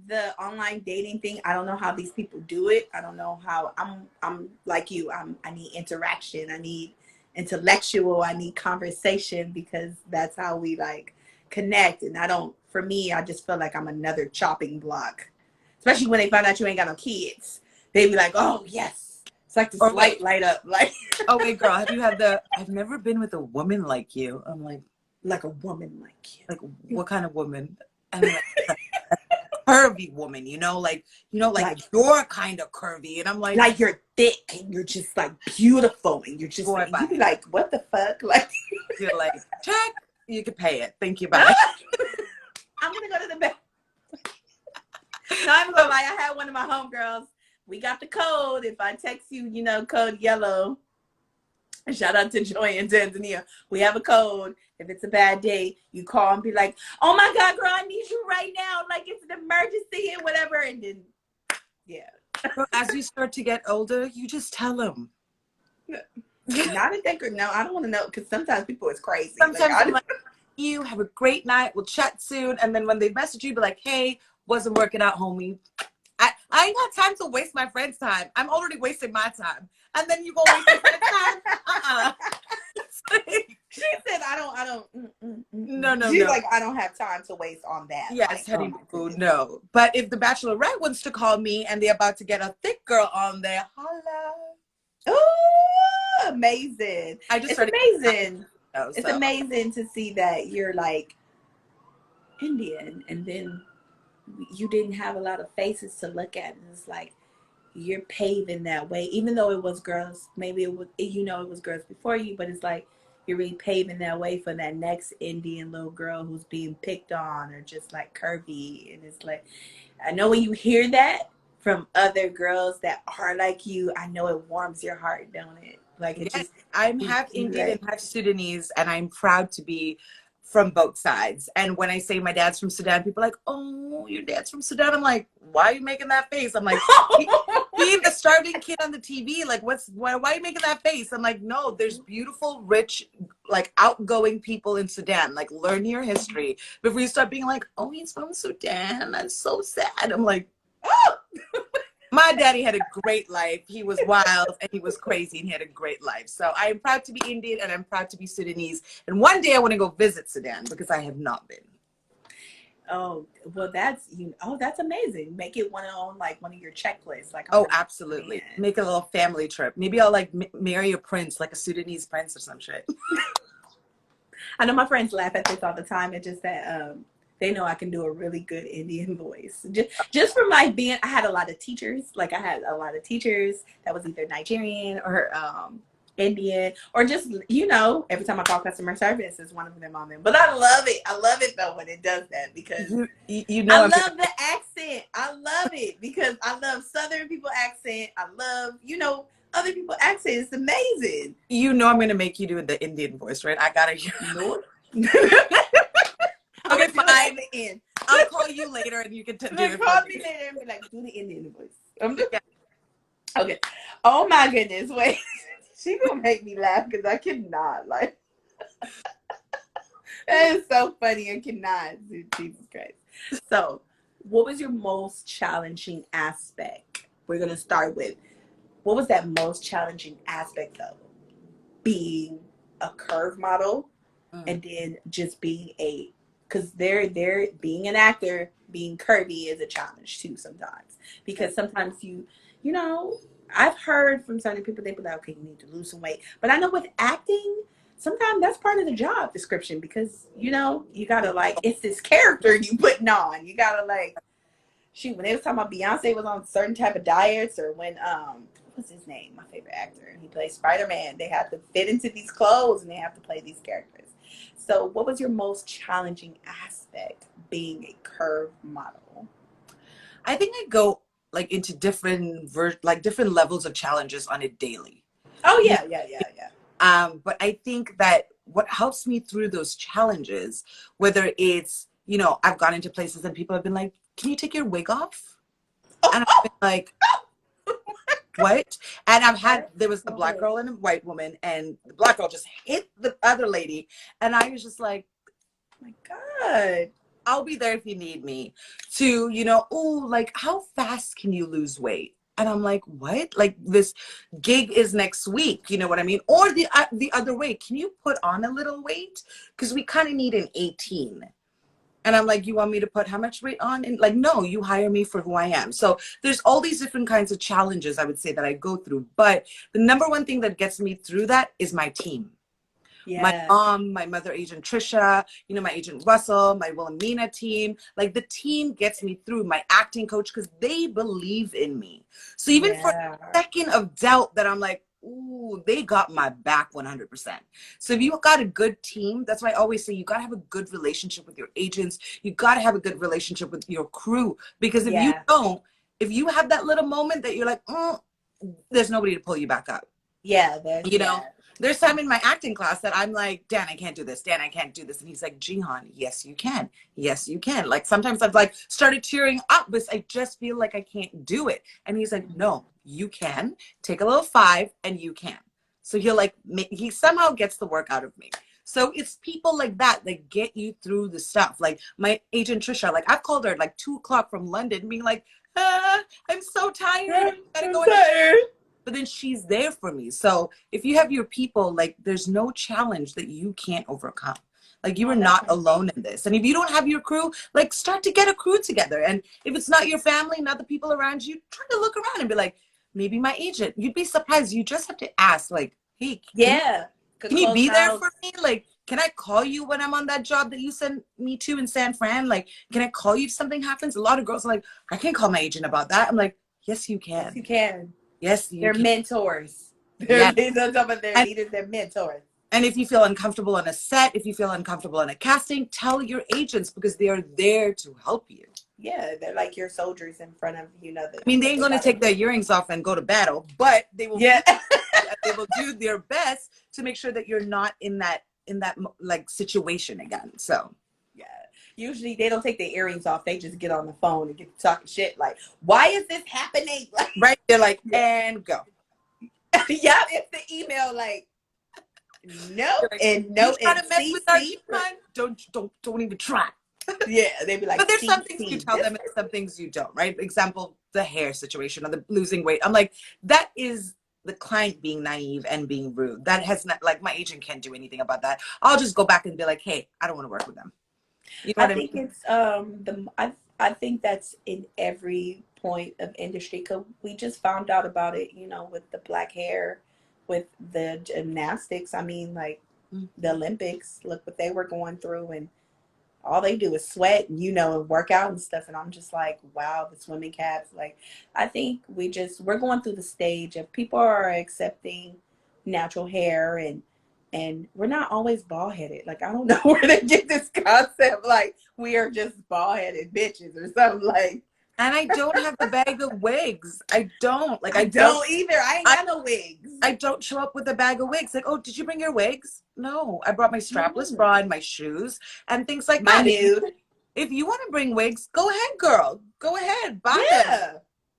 the online dating thing, I don't know how these people do it. I don't know how I'm like you. I need interaction. I need intellectual. I need conversation because that's how we like connect. And for me, I just feel like I'm another chopping block. Especially when they find out you ain't got no kids. They be like, oh yes. It's like this light up. Like, oh wait, girl, I've never been with a woman like you. I'm like a woman like you. Like, what kind of woman? And I'm like, curvy woman, like you're kind of curvy. And I'm like you're thick and you're just like beautiful. And you're just like, you be like, what the fuck? Like, you're like, check, you can pay it. Thank you, bye. I'm going to go to the bed. No, I'm gonna lie. I had one of my homegirls. We got the code. If I text you, code yellow. Shout out to Joy and Tanzania. We have a code. If it's a bad day, you call and be like, oh my God, girl, I need you right now. Like it's an emergency and whatever. And then, yeah. Well, as you start to get older, you just tell them. Not a thinker. No, I don't want to know because sometimes people is crazy. Sometimes I'm like, you have a great night. We'll chat soon. And then when they message you, be like, hey, wasn't working out, homie. I ain't got time to waste my friend's time. I'm already wasting my time. And then you go waste your friend's time? She said, I don't. No. She's like, I don't have time to waste on that. Yes, honey, no. But if the Bachelorette wants to call me and they're about to get a thick girl on there, holla. Oh, amazing. It's amazing. It's amazing to see that you're like Indian and then you didn't have a lot of faces to look at. And it's like, you're paving that way, even though it was girls, maybe it was girls before you, but it's like, you're really paving that way for that next Indian little girl who's being picked on or just like curvy. And it's like, I know when you hear that from other girls that are like you, I know it warms your heart, don't it? Like it just, I'm half Indian and half Sudanese, and I'm proud to be from both sides. And when I say my dad's from Sudan, people are like, oh, your dad's from Sudan. I'm like, why are you making that face? I'm like, being the starving kid on the TV, like why are you making that face? I'm like, no, there's beautiful, rich, like outgoing people in Sudan. Like learn your history before you start being like, oh, he's from Sudan. That's so sad. I'm like, oh. My daddy had a great life. He was wild and he was crazy and he had a great life. So I am proud to be Indian and I'm proud to be Sudanese. And one day I want to go visit Sudan because I have not been. Oh, well, that's amazing. Make it one of your checklists. Like, oh, absolutely. Make a little family trip. Maybe I'll like marry a prince, like a Sudanese prince or some shit. I know my friends laugh at this all the time. It's just that they know I can do a really good Indian voice. Just from like I had a lot of teachers. Like I had a lot of teachers that was either Nigerian or Indian or just, every time I call customer service is one of them on them. But I love it. I love it though when it does that because I love the accent. I love it because I love Southern people accent. I love, other people accent. It's amazing. I'm going to make you do the Indian voice, right? I got to hear. No. Okay, fine. I'll call you later and you can do it. Call me later and be like, do the Indian voice. Okay. Oh my goodness. Wait. She gonna make me laugh because I cannot. Like, that is so funny. I cannot. Jesus Christ. So, what was your most challenging aspect? We're gonna start with, what was that most challenging aspect of being a curve model, and then just being because they're being an actor, being curvy is a challenge too sometimes. Because sometimes I've heard from certain people, they be like, okay, you need to lose some weight. But I know with acting, sometimes that's part of the job description because, you gotta it's this character you putting on. You gotta when they was talking about Beyonce was on certain type of diets or when, what's his name? My favorite actor. He plays Spider-Man. They have to fit into these clothes and they have to play these characters. So what was your most challenging aspect being a curve model? I think I go into different different levels of challenges on it daily. Oh yeah. But I think that what helps me through those challenges, whether it's, I've gone into places and people have been like, can you take your wig off? And I've been like, what? And there was a black girl and a white woman and the black girl just hit the other lady. And I was just like, oh my God. I'll be there if you need me to, you know, oh, like, how fast can you lose weight? And I'm like, what? Like, this gig is next week. You know what I mean? Or the other way, can you put on a little weight? Because we kind of need an 18. And I'm like, you want me to put how much weight on? And like, no, you hire me for who I am. So there's all these different kinds of challenges, I would say, that I go through. But the number one thing that gets me through that is my team. Yeah. My mom, my mother agent Trisha, you know, my agent Russell, my Wilhelmina team. Like, the team gets me through. My acting coach, because they believe in me. So even for a second of doubt that I'm like, ooh, they got my back 100%. So if you got a good team, that's why I always say you got to have a good relationship with your agents. You got to have a good relationship with your crew. Because if you don't, if you have that little moment that you're like, oh, there's nobody to pull you back up. Yeah. You know? There's time in my acting class that I'm like, Dan, I can't do this. Dan, I can't do this. And he's like, Jihan, yes, you can. Yes, you can. Like, sometimes I've like started tearing up because I just feel like I can't do it. And he's like, no, you can. Take a little 5 and you can. So he'll like, he somehow gets the work out of me. So it's people like that that get you through the stuff. Like my agent Trisha, like I've called her at like 2 o'clock from London being like, I'm so tired. I'm tired. But then she's there for me. So if you have your people, like there's no challenge that you can't overcome. Like you are not alone in this. And if you don't have your crew, like start to get a crew together. And if it's not your family, not the people around you, try to look around and be like, maybe my agent. You'd be surprised. You just have to ask like, hey, can you be there for me? Like, can I call you when I'm on that job that you sent me to in San Fran? Like, can I call you if something happens? A lot of girls are like, I can't call my agent about that. I'm like, yes, you can. Yes, you can. Yes, they're mentors. They're mentors. And if you feel uncomfortable on a set, if you feel uncomfortable on a casting, tell your agents because they are there to help you. Yeah, they're like your soldiers in front of you. Know that. I mean, they ain't gonna take their earrings off and go to battle, but they will. Yeah. They will do their best to make sure that you're not in that like situation again. So. Yeah. Usually they don't take their earrings off. They just get on the phone and get talking shit like, why is this happening? Like, right. They're like, and go. Yeah, it's the email like, no, like, and no. You try to mess with our time? Don't even try. Yeah, they'd be like, but there's some things you tell them and some things you don't, right? Example, the hair situation or the losing weight. I'm like, that is the client being naive and being rude. That has not, like, my agent can't do anything about that. I'll just go back and be like, hey, I don't want to work with them. You know I think it's I think that's in every point of industry, because we just found out about it, you know, with the black hair, with the gymnastics. I mean, like the Olympics, look what they were going through, and all they do is sweat and, you know, and work out and stuff. And I'm just like, wow, the swimming caps. Like, I think we're going through the stage of people are accepting natural hair, and we're not always bald headed. Like, I don't know where they get this concept. Like, we are just bald headed bitches or something. Like, and I don't have the bag of wigs. I don't. Like, I don't either. I ain't got no wigs. I don't show up with a bag of wigs. Like, oh, did you bring your wigs? No, I brought my strapless bra and my shoes and things like that. If you want to bring wigs, go ahead, girl. Go ahead, buy them.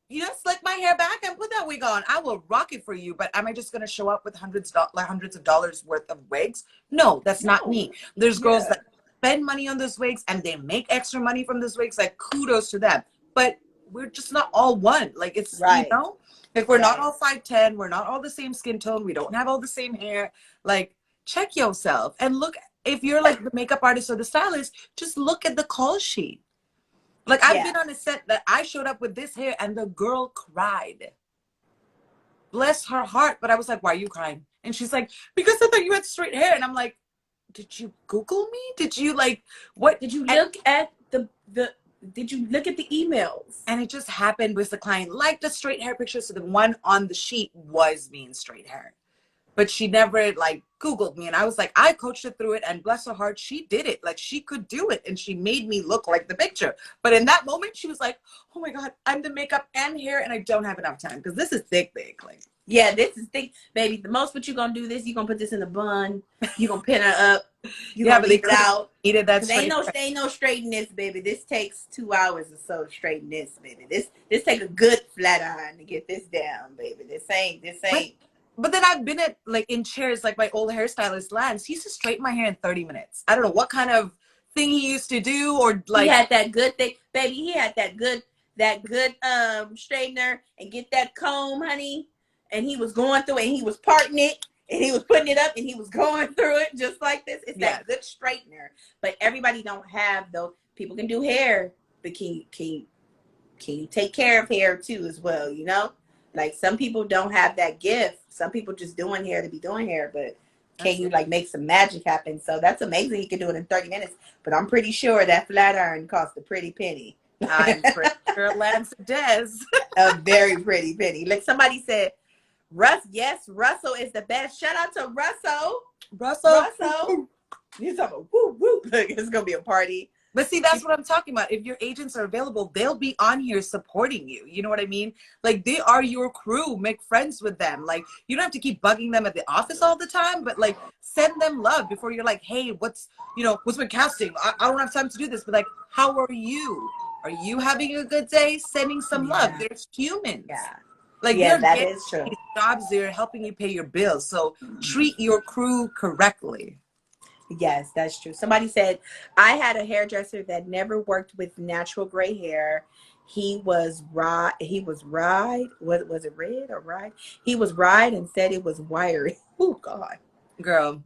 You know, slick my hair back and put that wig on. I will rock it for you. But am I just going to show up with hundreds of dollars worth of wigs? No, that's not me. There's girls that spend money on those wigs and they make extra money from those wigs. Like, kudos to them. But we're just not all one. Like, it's, you know, like we're not all 5'10". We're not all the same skin tone. We don't have all the same hair. Like, check yourself and look. If you're like the makeup artist or the stylist, just look at the call sheet. Like, I've been on a set that I showed up with this hair and the girl cried. Bless her heart. But I was like, why are you crying? And she's like, because I thought you had straight hair. And I'm like, did you Google me? Did you like, what? Did you look at did you look at the emails? And it just happened with the client liked the straight hair picture. So the one on the sheet was me in straight hair. But she never like Googled me. And I was like, I coached her through it. And bless her heart, she did it. Like, she could do it. And she made me look like the picture. But in that moment, she was like, oh my God, I'm the makeup and hair. And I don't have enough time because this is thick. Like, yeah, this is thick, baby. The most what you're going to do this, you're going to put this in a bun. You're going to pin her up. You're going to leave it out. Needed that ain't no straighten this, baby. This takes 2 hours or so to straighten this, baby. This take a good flat iron to get this down, baby. This ain't. But then I've been in chairs like my old hairstylist Lance. He used to straighten my hair in 30 minutes. I don't know what kind of thing he used to do, or like he had that good thing, baby. He had that good straightener and get that comb, honey. And he was going through it, and he was parting it, and he was putting it up, and he was going through it just like this. It's that good straightener. But everybody don't have those. People can do hair, but can you take care of hair too as well, you know? Like some people don't have that gift. Some people just doing hair to be doing hair, but can you like make some magic happen? So that's amazing. You can do it in 30 minutes, but I'm pretty sure that flat iron costs a pretty penny. I'm pretty sure Lance does. A very pretty penny. Like somebody said, Russell is the best. Shout out to Russell. You're talking about woo woo. Look, it's gonna be a party. But see, that's what I'm talking about. If your agents are available, they'll be on here supporting you. You know what I mean? Like, they are your crew. Make friends with them. Like, you don't have to keep bugging them at the office all the time, but like, send them love before you're like, hey, what's my casting? I don't have time to do this. But like, how are you? Are you having a good day? Sending some love. They're humans. Yeah. Like, that is true. Jobs, they're helping you pay your bills. So treat your crew correctly. Yes, that's true. Somebody said, I had a hairdresser that never worked with natural gray hair. He was ride. Was it red or ride? He was ride and said it was wiry. Oh God. Girl,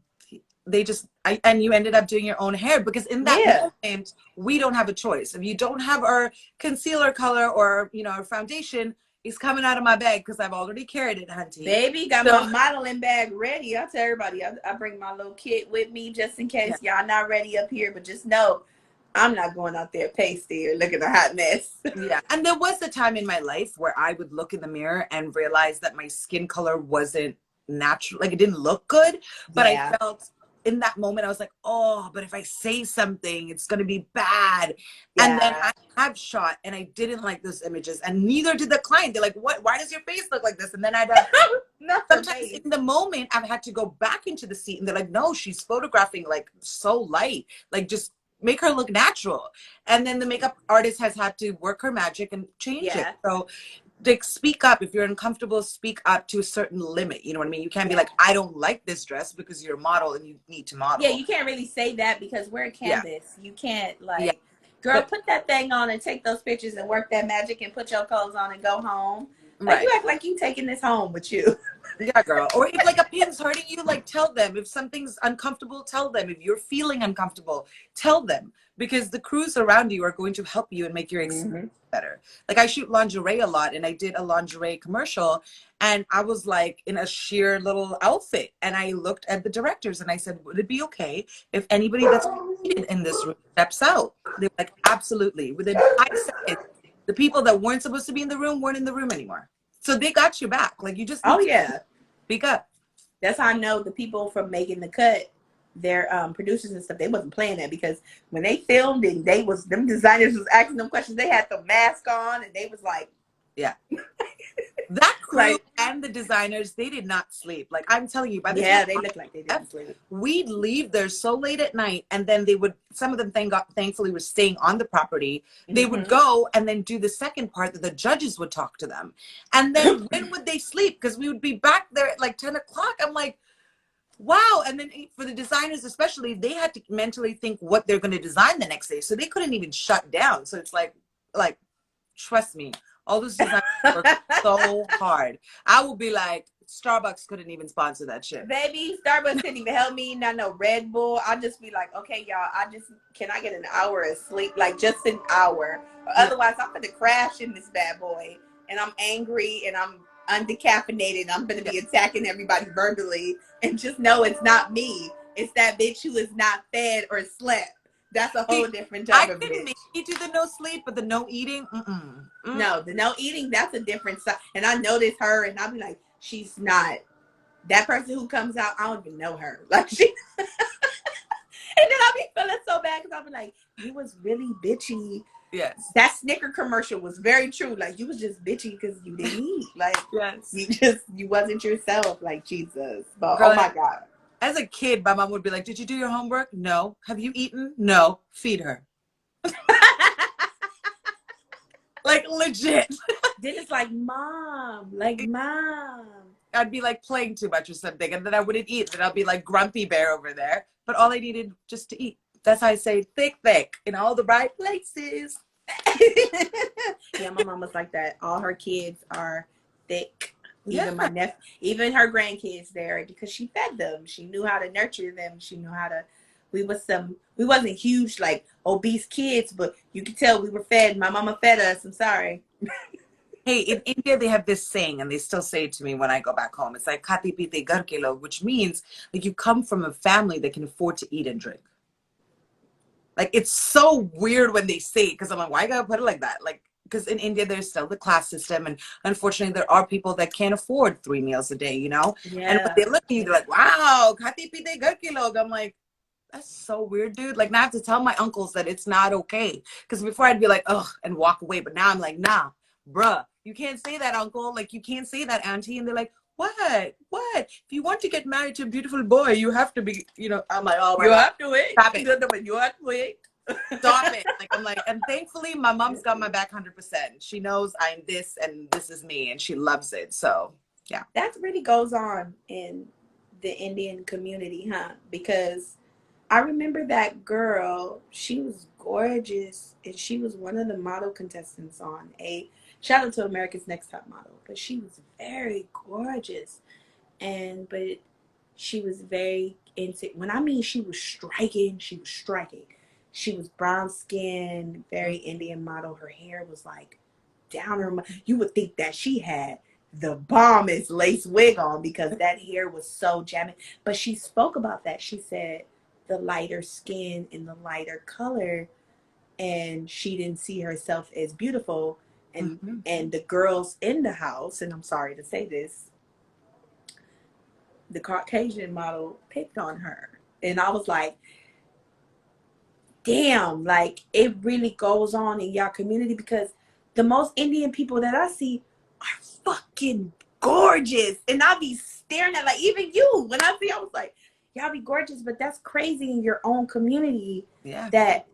and you ended up doing your own hair, because in that moment, we don't have a choice. If you don't have our concealer color or, our foundation, it's coming out of my bag because I've already carried it, hunty. Baby, got my modeling bag ready. I'll tell everybody, I bring my little kit with me just in case y'all not ready up here. But just know, I'm not going out there pasty or looking a hot mess. Yeah. And there was a time in my life where I would look in the mirror and realize that my skin color wasn't natural. Like, it didn't look good. But I felt in that moment, I was like, oh, but if I say something, it's going to be bad. Yeah. And then I have shot and I didn't like those images, and neither did the client. They're like, what? Why does your face look like this? And then sometimes in the moment, I've had to go back into the seat, and they're like, no, she's photographing like so light. Like, just make her look natural. And then the makeup artist has had to work her magic and change it. So like, speak up. If you're uncomfortable, speak up to a certain limit. You know what I mean? You can't be like, I don't like this dress, because you're a model and you need to model. Yeah, you can't really say that because we're a canvas. You can't girl, put that thing on and take those pictures and work that magic and put your clothes on and go home. Like, you act like you taking this home with you. Yeah, girl. Or if like a pin's hurting you, like, tell them. If something's uncomfortable, tell them. If you're feeling uncomfortable, tell them. Because the crews around you are going to help you and make your experience better. Like, I shoot lingerie a lot, and I did a lingerie commercial, and I was like in a sheer little outfit, and I looked at the directors and I said, would it be okay if anybody that's in this room steps out? They were like, absolutely. Within 5 seconds, the people that weren't supposed to be in the room weren't in the room anymore. So they got you back. Like, you just need to speak up. That's how I know the people from making the cut, their producers and stuff, they wasn't playing that, because when they filmed and them designers was asking them questions, they had the mask on and they was like, that crew and the designers, they did not sleep. Like, I'm telling you, by the time they looked like they didn't sleep. We'd leave there so late at night, and then they would, some of them thankfully were staying on the property. They would go and then do the second part that the judges would talk to them. And then when would they sleep? Because we would be back there at like 10 o'clock. I'm like, wow. And then for the designers especially, they had to mentally think what they're going to design the next day. So they couldn't even shut down. So it's like, trust me, all those designers work so hard. I will be like, Starbucks couldn't even sponsor that shit. Baby, Starbucks couldn't even help me. Not no Red Bull. I'll just be like, okay, y'all, can I get an hour of sleep? Like, just an hour. Otherwise, I'm going to crash in this bad boy. And I'm angry and I'm undecaffeinated. I'm going to be attacking everybody verbally. And just know it's not me. It's that bitch who is not fed or slept. That's a whole different type of bitch. I can make you do the no sleep, but the no eating, No, the no eating, that's a different side. And I notice her, and I'll be like, she's not that person who comes out. I don't even know her. Like, she. And then I'll be feeling so bad because I'll be like, you was really bitchy. Yes. That Snicker commercial was very true. Like, you was just bitchy because you didn't eat. Like, yes. You wasn't yourself. Like, Jesus. But, girl, oh my God. As a kid, my mom would be like, did you do your homework? No. Have you eaten? No. Feed her. Like, legit. Then it's like, mom. I'd be like playing too much or something, and then I wouldn't eat. Then I'll be like Grumpy Bear over there. But all I needed just to eat. That's how I say thick in all the right places. Yeah, my mom was like that. All her kids are thick. Yeah. Even my nephew, even her grandkids there, because she fed them. She knew how to nurture them. She knew how to. We wasn't huge like obese kids, but you could tell we were fed. My mama fed us. I'm sorry. Hey, in India, they have this saying, and they still say it to me when I go back home. It's like, khati pite ghar ke log, which means like you come from a family that can afford to eat and drink. Like, it's so weird when they say it, because I'm like, why you gotta put it like that? Like, because in India, there's still the class system, and unfortunately, there are people that can't afford 3 meals a day, you know? Yeah. And when they look at you, they're like, wow, khati pite ghar ke log. I'm like, that's so weird, dude. Like, now I have to tell my uncles that it's not okay. Because before I'd be like, ugh, and walk away. But now I'm like, nah, bruh, you can't say that, uncle. Like, you can't say that, auntie. And they're like, what? What? If you want to get married to a beautiful boy, you have to be, you know, I'm like, oh my You God. have to wait. Stop it. You have to wait. Stop it. Like, I'm like, and thankfully, my mom's got my back 100%. She knows I'm this and this is me, and she loves it. So, yeah. That really goes on in the Indian community, huh? Because I remember that girl, she was gorgeous, and she was one of the model contestants on a shout out to America's Next Top Model, but she was very gorgeous. But she was very into, when I mean she was striking, she was striking. She was brown skin, very Indian model. Her hair was like down her, you would think that she had the bombest lace wig on because that hair was so jamming. But she spoke about that. She said the lighter skin and the lighter color, and she didn't see herself as beautiful. And the girls in the house, and I'm sorry to say this, the Caucasian model picked on her. And I was like, damn, like it really goes on in y'all community, because the most Indian people that I see are fucking gorgeous. And I be staring at, like, even you, when I see, I was like, y'all be gorgeous, but that's crazy in your own community. Yeah. That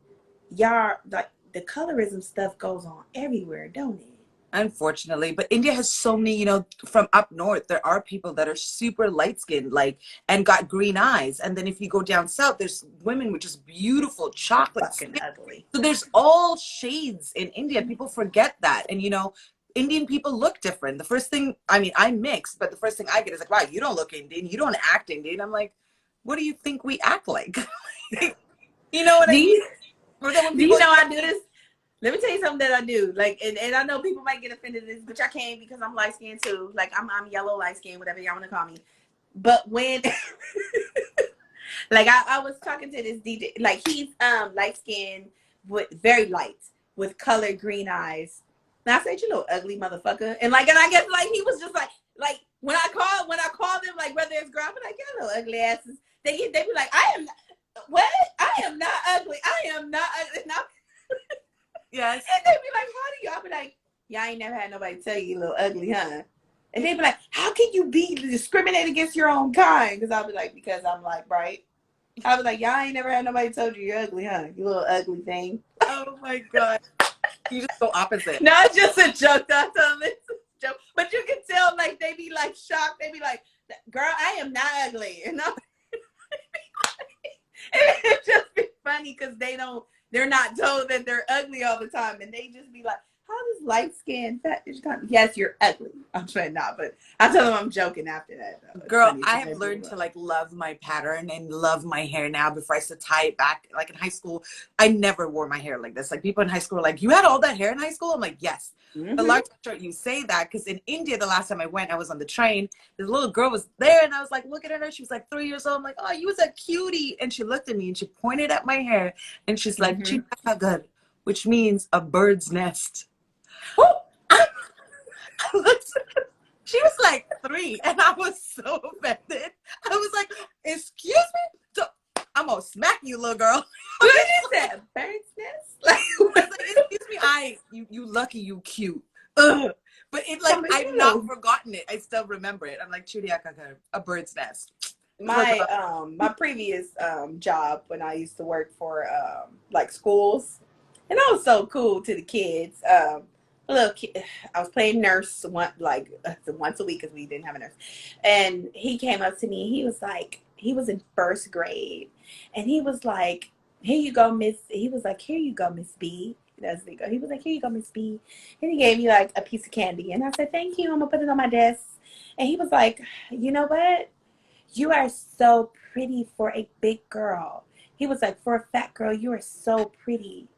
y'all, like, the colorism stuff goes on everywhere, don't it? Unfortunately, but India has so many, you know, from up north, there are people that are super light skinned, like, and got green eyes. And then if you go down south, there's women with just beautiful chocolate Fucking skin. ugly. So there's all shades in India. People forget that. And, you know, Indian people look different. The first thing, I mean, I'm mixed, but the first thing I get is like, wow, you don't look Indian. You don't act Indian. I'm like, what do you think we act like? You know what I mean? Do you know I do this? Let me tell you something that I do. Like, and I know people might get offended at this, but I can't, because I'm light skinned too. Like, I'm yellow light skinned, whatever y'all want to call me. But when like I was talking to this DJ, like he's light skinned with very light with colored green eyes. And I said, you little ugly motherfucker. And like, and I guess like he was just like when I call them, like whether it's girl, I'm like, y'all little ugly asses. They be like, I am what? I am not ugly. I am not ugly. And yes. And they be like, how do you? I'll be like, y'all ain't never had nobody tell you little ugly, huh? And they be like, how can you be discriminate against your own kind? Because I'll be like, because I'm like, right? I was like, y'all ain't never had nobody told you you're ugly, huh? You little ugly thing. Oh my God. You just go opposite. No, it's just a joke. I tell them it's a joke. But you can tell, like, they be like shocked. They be like, girl, I am not ugly. And it just be funny because they're not told that they're ugly all the time. And they just be like, how does light skin fat? Yes, you're ugly. I'm trying not, but I tell them I'm joking after that. Though. Girl, I have learned to like love my pattern and love my hair now. Before I used to tie it back, like in high school, I never wore my hair like this. Like people in high school were like, you had all that hair in high school? I'm like, yes. But large short, you say that because in India, the last time I went, I was on the train. This little girl was there and I was like, looking at her. She was like 3 years old. I'm like, oh, you was a cutie. And she looked at me and she pointed at my hair and she's like, "Chitakagar," which means a bird's nest. She was like 3 and I was so offended. I was like, excuse me? So, I'm gonna smack you, little girl. What is that? Bird's nest? Like, excuse me, you lucky, you cute. Ugh. But it like I've not forgotten it. I still remember it. I'm like, Churiakaka, a bird's nest. My previous job, when I used to work for like schools, and I was so cool to the kids. Little kid, I was playing nurse once a week because we didn't have a nurse. And he came up to me. He was like, he was in first grade, and he was like, here you go, Miss. He was like, here you go, Miss B. That's the He was like, here you go, Miss B. And he gave me like a piece of candy. And I said, thank you. I'm going to put it on my desk. And he was like, you know what? You are so pretty for a big girl. He was like, for a fat girl, you are so pretty.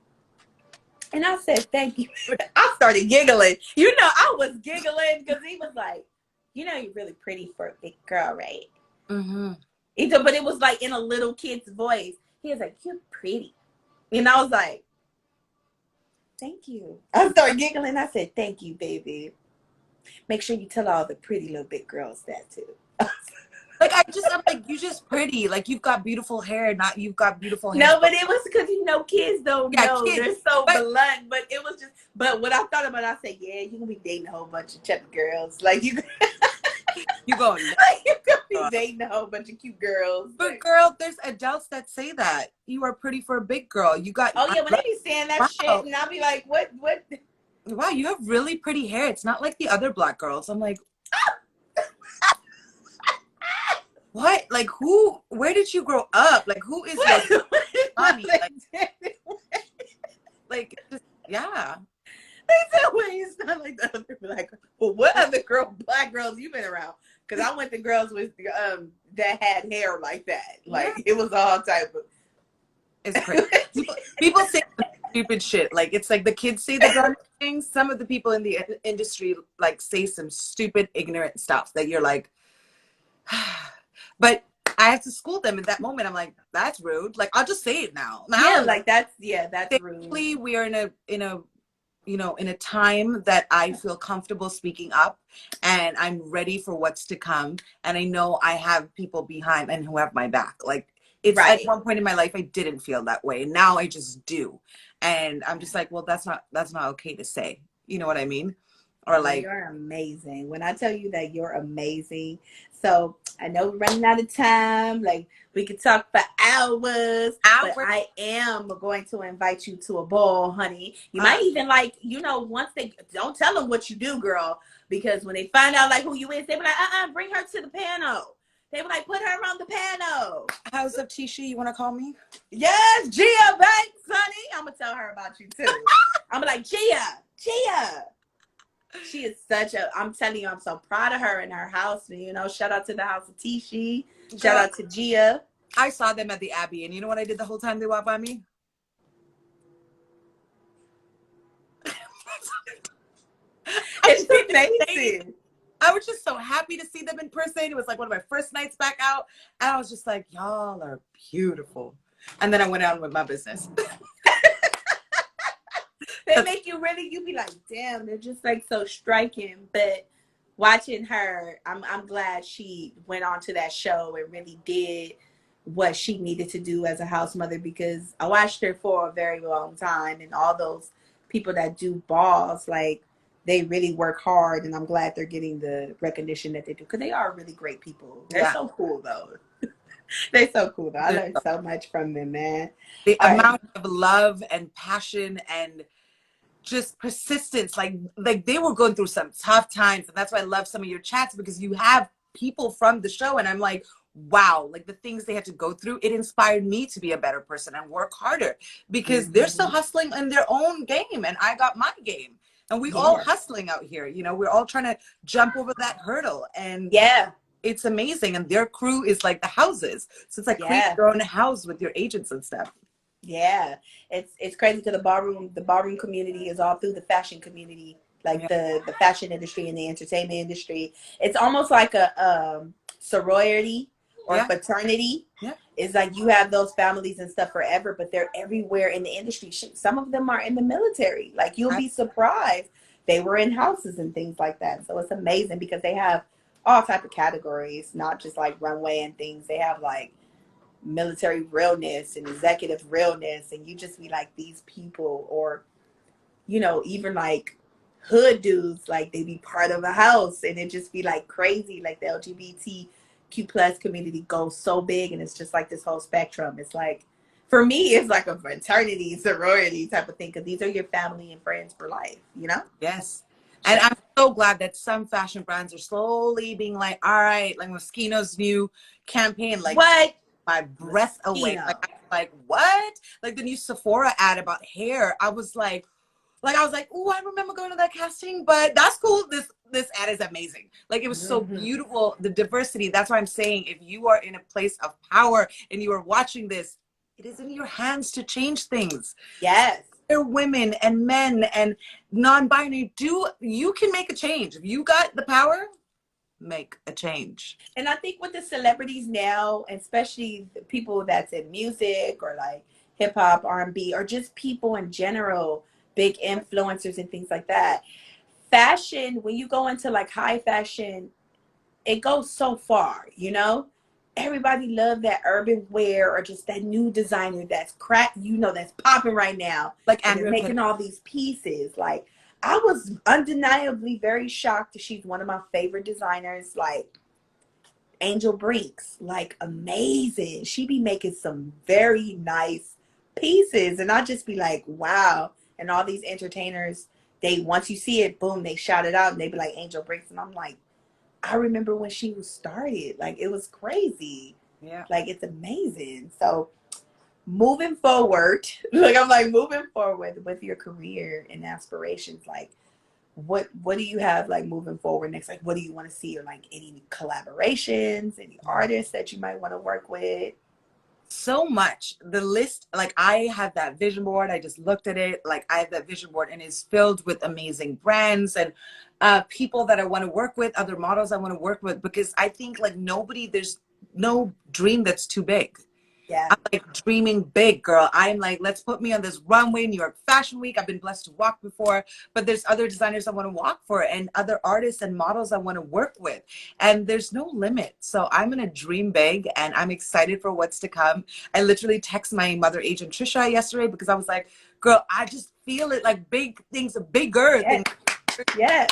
And I said, thank you. I started giggling. You know, I was giggling because he was like, you know, you're really pretty for a big girl, right? Mm-hmm. But it was like in a little kid's voice. He was like, you're pretty. And I was like, thank you. I started giggling. I said, thank you, baby. Make sure you tell all the pretty little big girls that too. Like, I'm like, you're just pretty. Like, you've got beautiful hair, not you've got beautiful hair. No, but it was because, you know, kids don't know. Kids, they're so blunt. But it was just, but what I thought about it, I said, yeah, you're going to be dating a whole bunch of chubby girls. Like, you going like, you're going to be dating a whole bunch of cute girls. But girl, there's adults that say that. You are pretty for a big girl. You got. Oh, yeah, when they be saying that shit, and I'll be like, what? Wow, you have really pretty hair. It's not like the other black girls. I'm like, what? Like, where did you grow up? Like, who is your mommy? Like, just, yeah. They said, wait, it's not like the other black girls. Well, what other black girls you been around? Because I went to girls with that had hair like that. Like, it was all type of. It's crazy. people say stupid shit. Like, it's like the kids say the dumb things. Some of the people in the industry like say some stupid, ignorant stuff that you're like, but I have to school them in that moment. I'm like, that's rude. Like, I'll just say it now. Yeah, like that's rude. We are in a time that I feel comfortable speaking up, and I'm ready for what's to come. And I know I have people behind and who have my back. Like, it's at one point in my life I didn't feel that way. Now I just do. And I'm just like, well, that's not okay to say. You know what I mean? Or like, you're amazing. When I tell you that you're amazing. So I know we're running out of time. Like, we could talk for hours. But I am going to invite you to a ball, honey. You might even like, you know, once they don't tell them what you do, girl, because when they find out like who you is, they be like, bring her to the piano. They were like, put her on the piano. House of Tisha, you want to call me? Yes, Gia Banks, honey. I'm going to tell her about you, too. I'm like, Gia. She is I'm telling you, I'm so proud of her in her house. You know, shout out to the House of Tisha. Shout out to Gia. I saw them at the Abbey, and you know what I did the whole time they walked by me? It's amazing. I was just so happy to see them in person. It was like one of my first nights back out. And I was just like, y'all are beautiful. And then I went on with my business. They make you be like, damn, they're just like so striking. But watching her, I'm glad she went on to that show and really did what she needed to do as a house mother, because I watched her for a very long time, and all those people that do balls, like, they really work hard, and I'm glad they're getting the recognition that they do, because they are really great people. They're so cool, though. They're so cool, though. I learned so much from them, man. The amount of love and passion and just persistence, like they were going through some tough times, and that's why I love some of your chats, because you have people from the show, and I'm like, wow, like the things they had to go through, it inspired me to be a better person and work harder, because they're still hustling in their own game, and I got my game. And we all hustling out here, you know, we're all trying to jump over that hurdle. And it's amazing. And their crew is like the houses. So it's like create your own house with your agents and stuff. Yeah. It's crazy, because the ballroom community is all through the fashion community, like the fashion industry and the entertainment industry. It's almost like a sorority or fraternity. It's like you have those families and stuff forever, but they're everywhere in the industry. Some of them are in the military. Like, you'll be surprised. They were in houses and things like that. So it's amazing, because they have all type of categories, not just like runway and things. They have like military realness and executive realness, and you just be like, these people, or, you know, even like hood dudes, like they be part of a house, and it just be like crazy. Like the LGBTQ+ community goes so big, and it's just like this whole spectrum. It's like, for me, it's like a fraternity, sorority type of thing, because these are your family and friends for life, you know? Yes. And I'm so glad that some fashion brands are slowly being like, all right, like Moschino's new campaign, like, what? my breath away. Like, like, what? Like the new Sephora ad about hair. I was like, oh, I remember going to that casting, but that's cool. This ad is amazing. Like, it was so beautiful. The diversity. That's why I'm saying, if you are in a place of power and you are watching this, it is in your hands to change things. Yes. They're women and men and non-binary. You can make a change. If you got the power, make a change. And I think with the celebrities now, especially the people that's in music or like hip hop, R&B, or just people in general, big influencers and things like that, fashion, when you go into like high fashion, it goes so far, you know? Everybody love that urban wear or just that new designer that's that's popping right now. Like and they're Andrea making all these pieces. Like, I was undeniably very shocked that she's one of my favorite designers. Like, Angel Brinks, like, amazing. She be making some very nice pieces, and I just be like, wow. And all these entertainers, they, once you see it, boom, they shout it out, and they be like, Angel Brinks, and I'm like, I remember when she was started. Like, it was crazy. Yeah. Like, it's amazing. So moving forward, like, I'm like, moving forward with your career and aspirations, like, what do you have, like, moving forward next? Like, what do you want to see? Or like any collaborations, any artists that you might want to work with? So much. The list, like, I have that vision board. I just looked at it. Like, I have that vision board, and it's filled with amazing brands and people that I want to work with, other models I want to work with, because I think, like, there's no dream that's too big. Yeah. I'm like dreaming big, girl. I'm like, let's put me on this runway, New York Fashion Week. I've been blessed to walk before, but there's other designers I want to walk for and other artists and models I want to work with. And there's no limit. So I'm going to dream big, and I'm excited for what's to come. I literally text my mother agent, Trisha, yesterday, because I was like, girl, I just feel it, like big things are bigger than. Yes.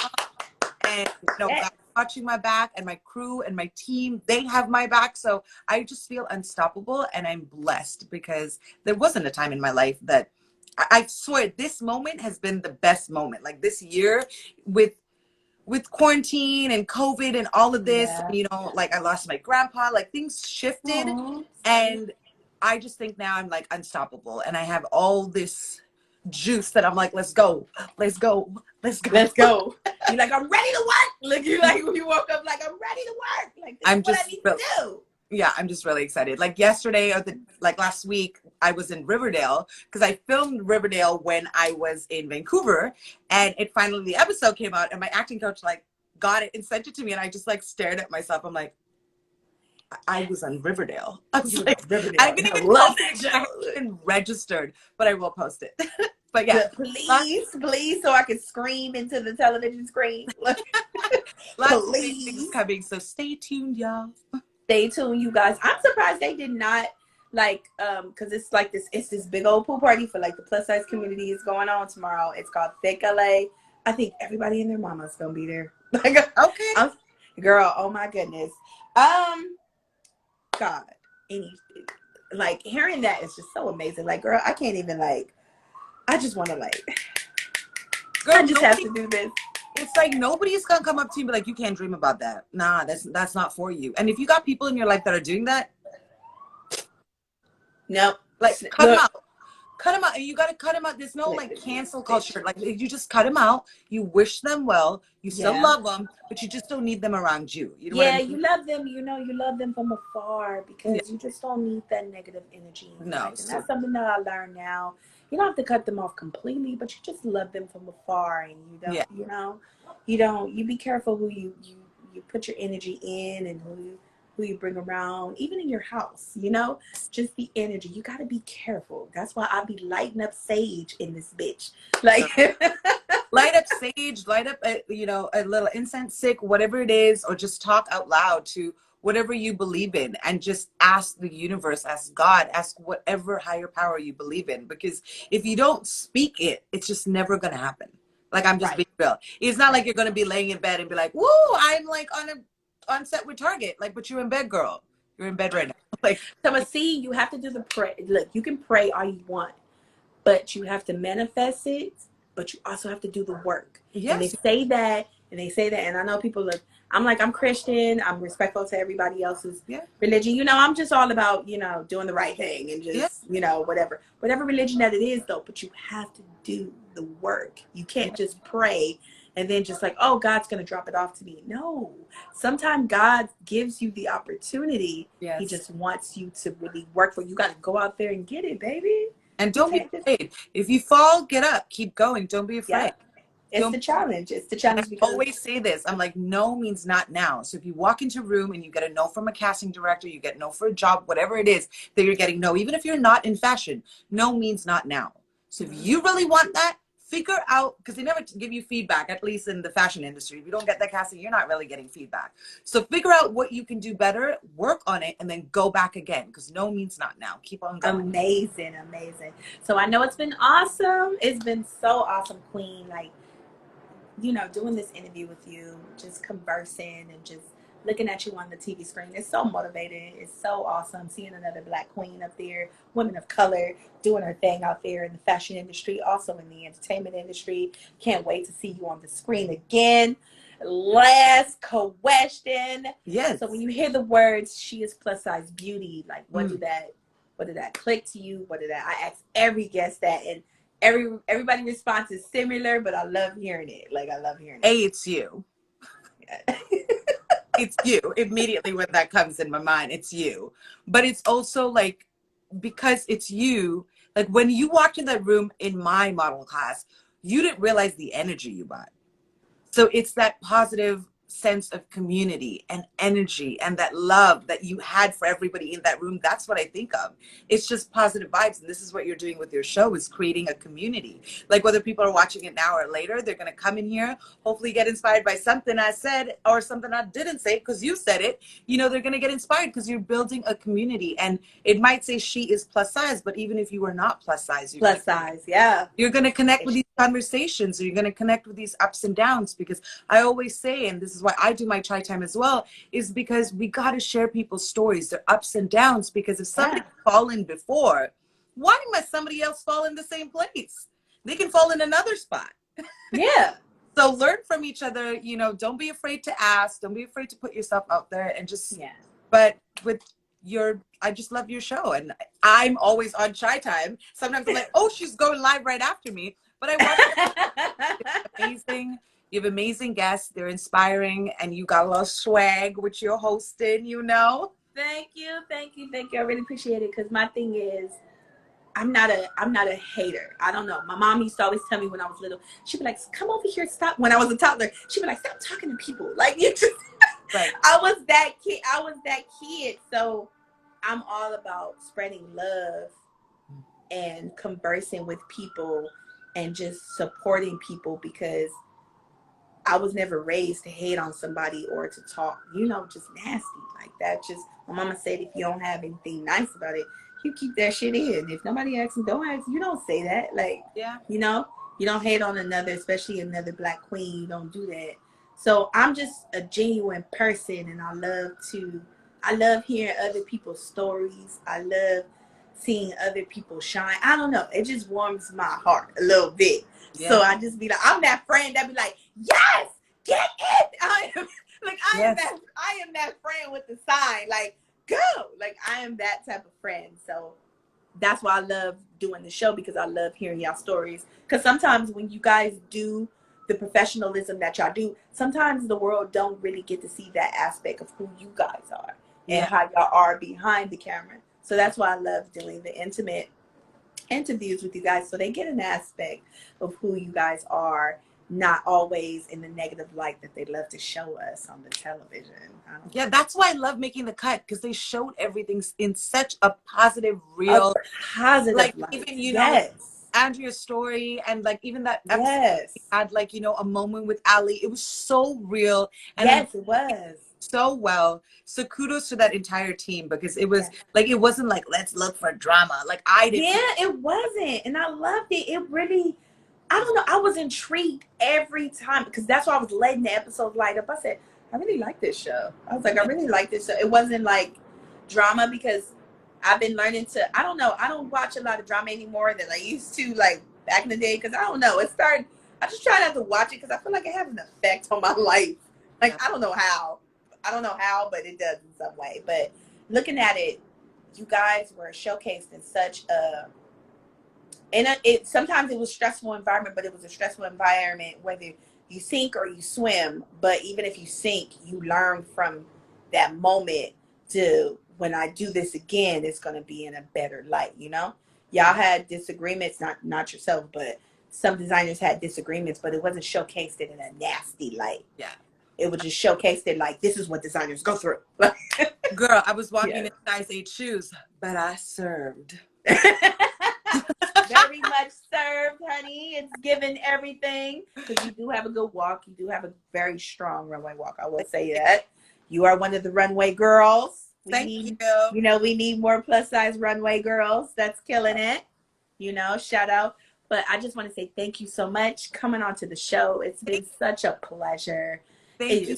And God watching my back, and my crew and my team, they have my back. So I just feel unstoppable, and I'm blessed because there wasn't a time in my life that I swear this moment has been the best moment. Like this year with quarantine and COVID and all of this, like I lost my grandpa, like things shifted. Aww. And I just think now I'm like unstoppable, and I have all this juice that I'm like, let's go. You're like, I'm ready to work. Like, you like when you woke up, like, I'm ready to work. Like, this is what I need to do. Yeah, I'm just really excited. Like yesterday or last week, I was in Riverdale because I filmed Riverdale when I was in Vancouver, and the episode came out, and my acting coach like got it and sent it to me, and I just like stared at myself. I'm like, I was on Riverdale. I was like, Riverdale. I didn't even love that show. I haven't even registered, but I will post it. But yeah, please, so I can scream into the television screen. Lots of things coming, so stay tuned, y'all. Stay tuned, you guys. I'm surprised they did not, like, because it's like this big old pool party for like the plus size community is going on tomorrow. It's called Thick LA. I think everybody and their mama's gonna be there. Like, okay, girl, oh my goodness. God, like, hearing that is just so amazing. Like, girl, I can't even, like, I just want to, like, girl, I just have to do this. It's like nobody's gonna come up to you and be like, you can't dream about that. Nah, that's not for you. And if you got people in your life that are doing that, nope. Like, cut them out. Cut them out. You got to cut them out. There's no like cancel culture. Like, you just cut them out. You wish them well. You still love them, but you just don't need them around you. You know what I mean? You love them. You love them from afar because you just don't need that negative energy. No, and that's something that I learned now. You don't have to cut them off completely, but you just love them from afar, and you don't. You be careful who you put your energy in and who you bring around, even in your house, just the energy. You got to be careful. That's why I be lighting up sage in this bitch. Like, light up sage, light up, a little incense stick, whatever it is, or just talk out loud to whatever you believe in, and just ask the universe, ask God, ask whatever higher power you believe in. Because if you don't speak it, it's just never going to happen. Like, I'm just being real. It's not like you're going to be laying in bed and be like, woo, I'm like on set with Target, like, but you're in bed, girl. You're in bed right now. Like, so see, you have to do the pray. Look, you can pray all you want, but you have to manifest it. But you also have to do the work. Yes. And they say that, and I know people like, I'm like, I'm Christian. I'm respectful to everybody else's religion. You know, I'm just all about, you know, doing the right thing and just, you know, whatever religion that it is, though. But you have to do the work. You can't just pray and then just like, oh, God's going to drop it off to me. No, sometimes God gives you the opportunity. He just wants you to really work for it. You got to go out there and get it, baby. And don't be afraid. If you fall, get up, keep going. Don't be afraid. It's the challenge. It's the challenge. I always say this. I'm like, no means not now. So if you walk into a room and you get a no from a casting director, you get no for a job, whatever it is that you're getting no, even if you're not in fashion, no means not now. So if you really want that, figure out, because they never give you feedback, at least in the fashion industry. If you don't get that casting, you're not really getting feedback. So figure out what you can do better, work on it, and then go back again, because no means not now. Keep on going. Amazing, amazing. So I know it's been awesome. It's been so awesome, Queen. Like, you know, doing this interview with you, just conversing and just looking at you on the TV screen. It's so motivating. It's so awesome seeing another Black queen up there, woman of color, doing her thing out there in the fashion industry, also in the entertainment industry. Can't wait to see you on the screen again. Last question. Yes. So when you hear the words "She is plus size beauty," like what did that click to you? I ask every guest that, and everybody's response is similar, but I love hearing it. Like, I love hearing it. It's you. It's you. Immediately when that comes in my mind, it's you. But it's also like, because it's you, like when you walked in that room in my model class, you didn't realize the energy you brought. So it's that positive sense of community and energy and that love that you had for everybody in that room. That's what I think of. It's just positive vibes. And this is what you're doing with your show, is creating a community. Like, whether people are watching it now or later, they're going to come in here, hopefully get inspired by something I said or something I didn't say because you said it. You know, they're going to get inspired because you're building a community. And it might say she is plus size, but even if you were not plus size, you're going to connect with these conversations, or you're going to connect with these ups and downs. Because I always say, and this is why I do my try time as well, is because we got to share people's stories, their ups and downs. Because if somebody's fallen before, why must somebody else fall in the same place? They can fall in another spot. Yeah. So learn from each other. You know, don't be afraid to ask. Don't be afraid to put yourself out there, and just but with I just love your show, and I'm always on Chai Time. Sometimes I'm like, oh, she's going live right after me, but I watch. Amazing. You have amazing guests. They're inspiring, and you got a little swag, which you're hosting, you know. Thank you. I really appreciate it, because my thing is, I'm not a hater. I don't know. My mom used to always tell me when I was little, she'd be like, come over here, stop. When I was a toddler, she'd be like, stop talking to people. Like, you just, I was that kid. So I'm all about spreading love and conversing with people and just supporting people, because I was never raised to hate on somebody or to talk, you know, just nasty like that. Just, my mama said, if you don't have anything nice about it, you keep that shit in. If nobody asks, don't ask. You don't say that. Like, you know, you don't hate on another, especially another Black queen. You don't do that. So I'm just a genuine person, and I love hearing other people's stories. I love seeing other people shine. I don't know. It just warms my heart a little bit. So I just be like, I'm that friend that be like, yes, get it. I am that friend with the sign. Like, go. Like, I am that type of friend. So that's why I love doing the show, because I love hearing y'all stories. Because sometimes when you guys do the professionalism that y'all do, sometimes the world don't really get to see that aspect of who you guys are and how y'all are behind the camera. So that's why I love doing the intimate interviews with you guys, so they get an aspect of who you guys are, not always in the negative light that they love to show us on the television. That's why I love Making the Cut, because they showed everything in such a positive, real, positive like light. Even, you know, Andrea's story, and like even that episode had, like, you know, a moment with Ali. It was so real, and it was so well. So kudos to that entire team, because it was like, it wasn't like, let's look for drama. Like, I didn't. It wasn't, and I loved it. It really, I don't know, I was intrigued every time, because that's why I was letting the episodes light up. I said, I really like this show. I was like, I really like this show. It wasn't like drama, because I've been learning to, I don't know, I don't watch a lot of drama anymore than I used to, like back in the day, because I don't know, I just try not to watch it, because I feel like it has an effect on my life. Like, I don't know how, but it does in some way. But looking at it, you guys were showcased in such a, it sometimes it was a stressful environment, but it was a stressful environment whether you sink or you swim. But even if you sink, you learn from that moment to, when I do this again, it's going to be in a better light, you know? Y'all had disagreements, not yourself, but some designers had disagreements, but it wasn't showcased in a nasty light. Yeah. It was just showcased it like, this is what designers go through. Girl, I was walking in size 8 shoes, but I served. Very much served, honey. It's given everything, because you do have a good walk. You do have a very strong runway walk. I will say that. You are one of the runway girls. Thank you. You know, we need more plus size runway girls. That's killing it. You know, shout out. But I just want to say thank you so much coming on to the show. It's been such a pleasure. Thank you.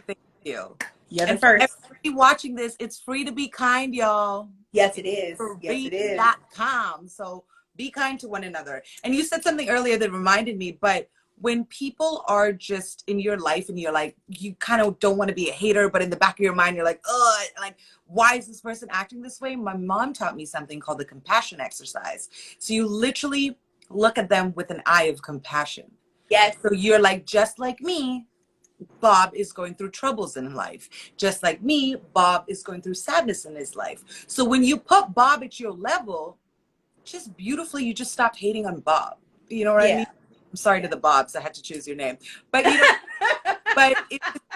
Thank you. You're the and first. For everybody watching this, it's free to be kind, y'all. Yes, it is. Yes, it is. .com. So be kind to one another. And you said something earlier that reminded me, but when people are just in your life and you're like, you kind of don't want to be a hater, but in the back of your mind, you're like, oh, like, why is this person acting this way? My mom taught me something called the compassion exercise. So you literally look at them with an eye of compassion. Yes. So you're like, just like me, Bob is going through troubles in life. Just like me, Bob is going through sadness in his life. So when you put Bob at your level, just beautifully, you just stopped hating on Bob. You know what I mean? I'm sorry to the Bobs. I had to choose your name. But, you know, but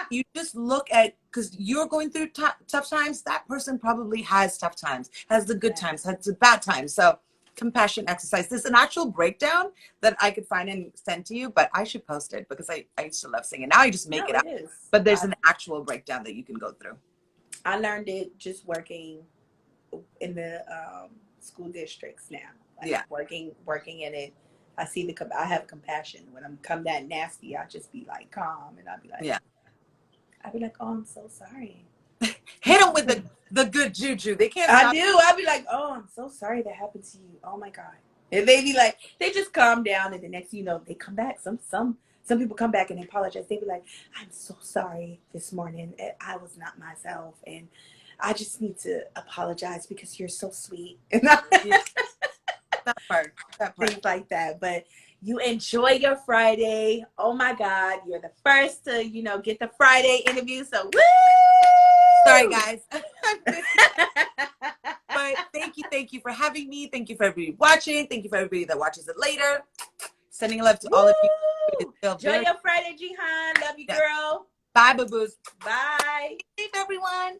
you just look at, because you're going through tough times, that person probably has tough times, has the good times, has the bad times. So compassion exercise. There's an actual breakdown that I could find and send to you, but I should post it because I used to love singing. Now I just make it up. But there's an actual breakdown that you can go through. I learned it just working in the school districts now. Like working in it. I see I have compassion. When I'm come that nasty, I just be like calm, and I'll be like, I'll be like, oh, I'm so sorry. Hit them with the good juju. They can't. I do. I'll be like, oh, I'm so sorry that happened to you. Oh my God. And they be like, they just calm down, and the next, you know, they come back. Some people come back and they apologize. They be like, I'm so sorry this morning. I was not myself, and I just need to apologize because you're so sweet. And that part. Things like that. But you enjoy your Friday. Oh my God, you're the first to, you know, get the Friday interview. So woo! Sorry, guys. But thank you for having me. Thank you for everybody watching. Thank you for everybody that watches it later. Sending love to all of you. Enjoy your Friday, Jihan. Love you, girl. Bye, boo-boos. Bye. Thanks, everyone.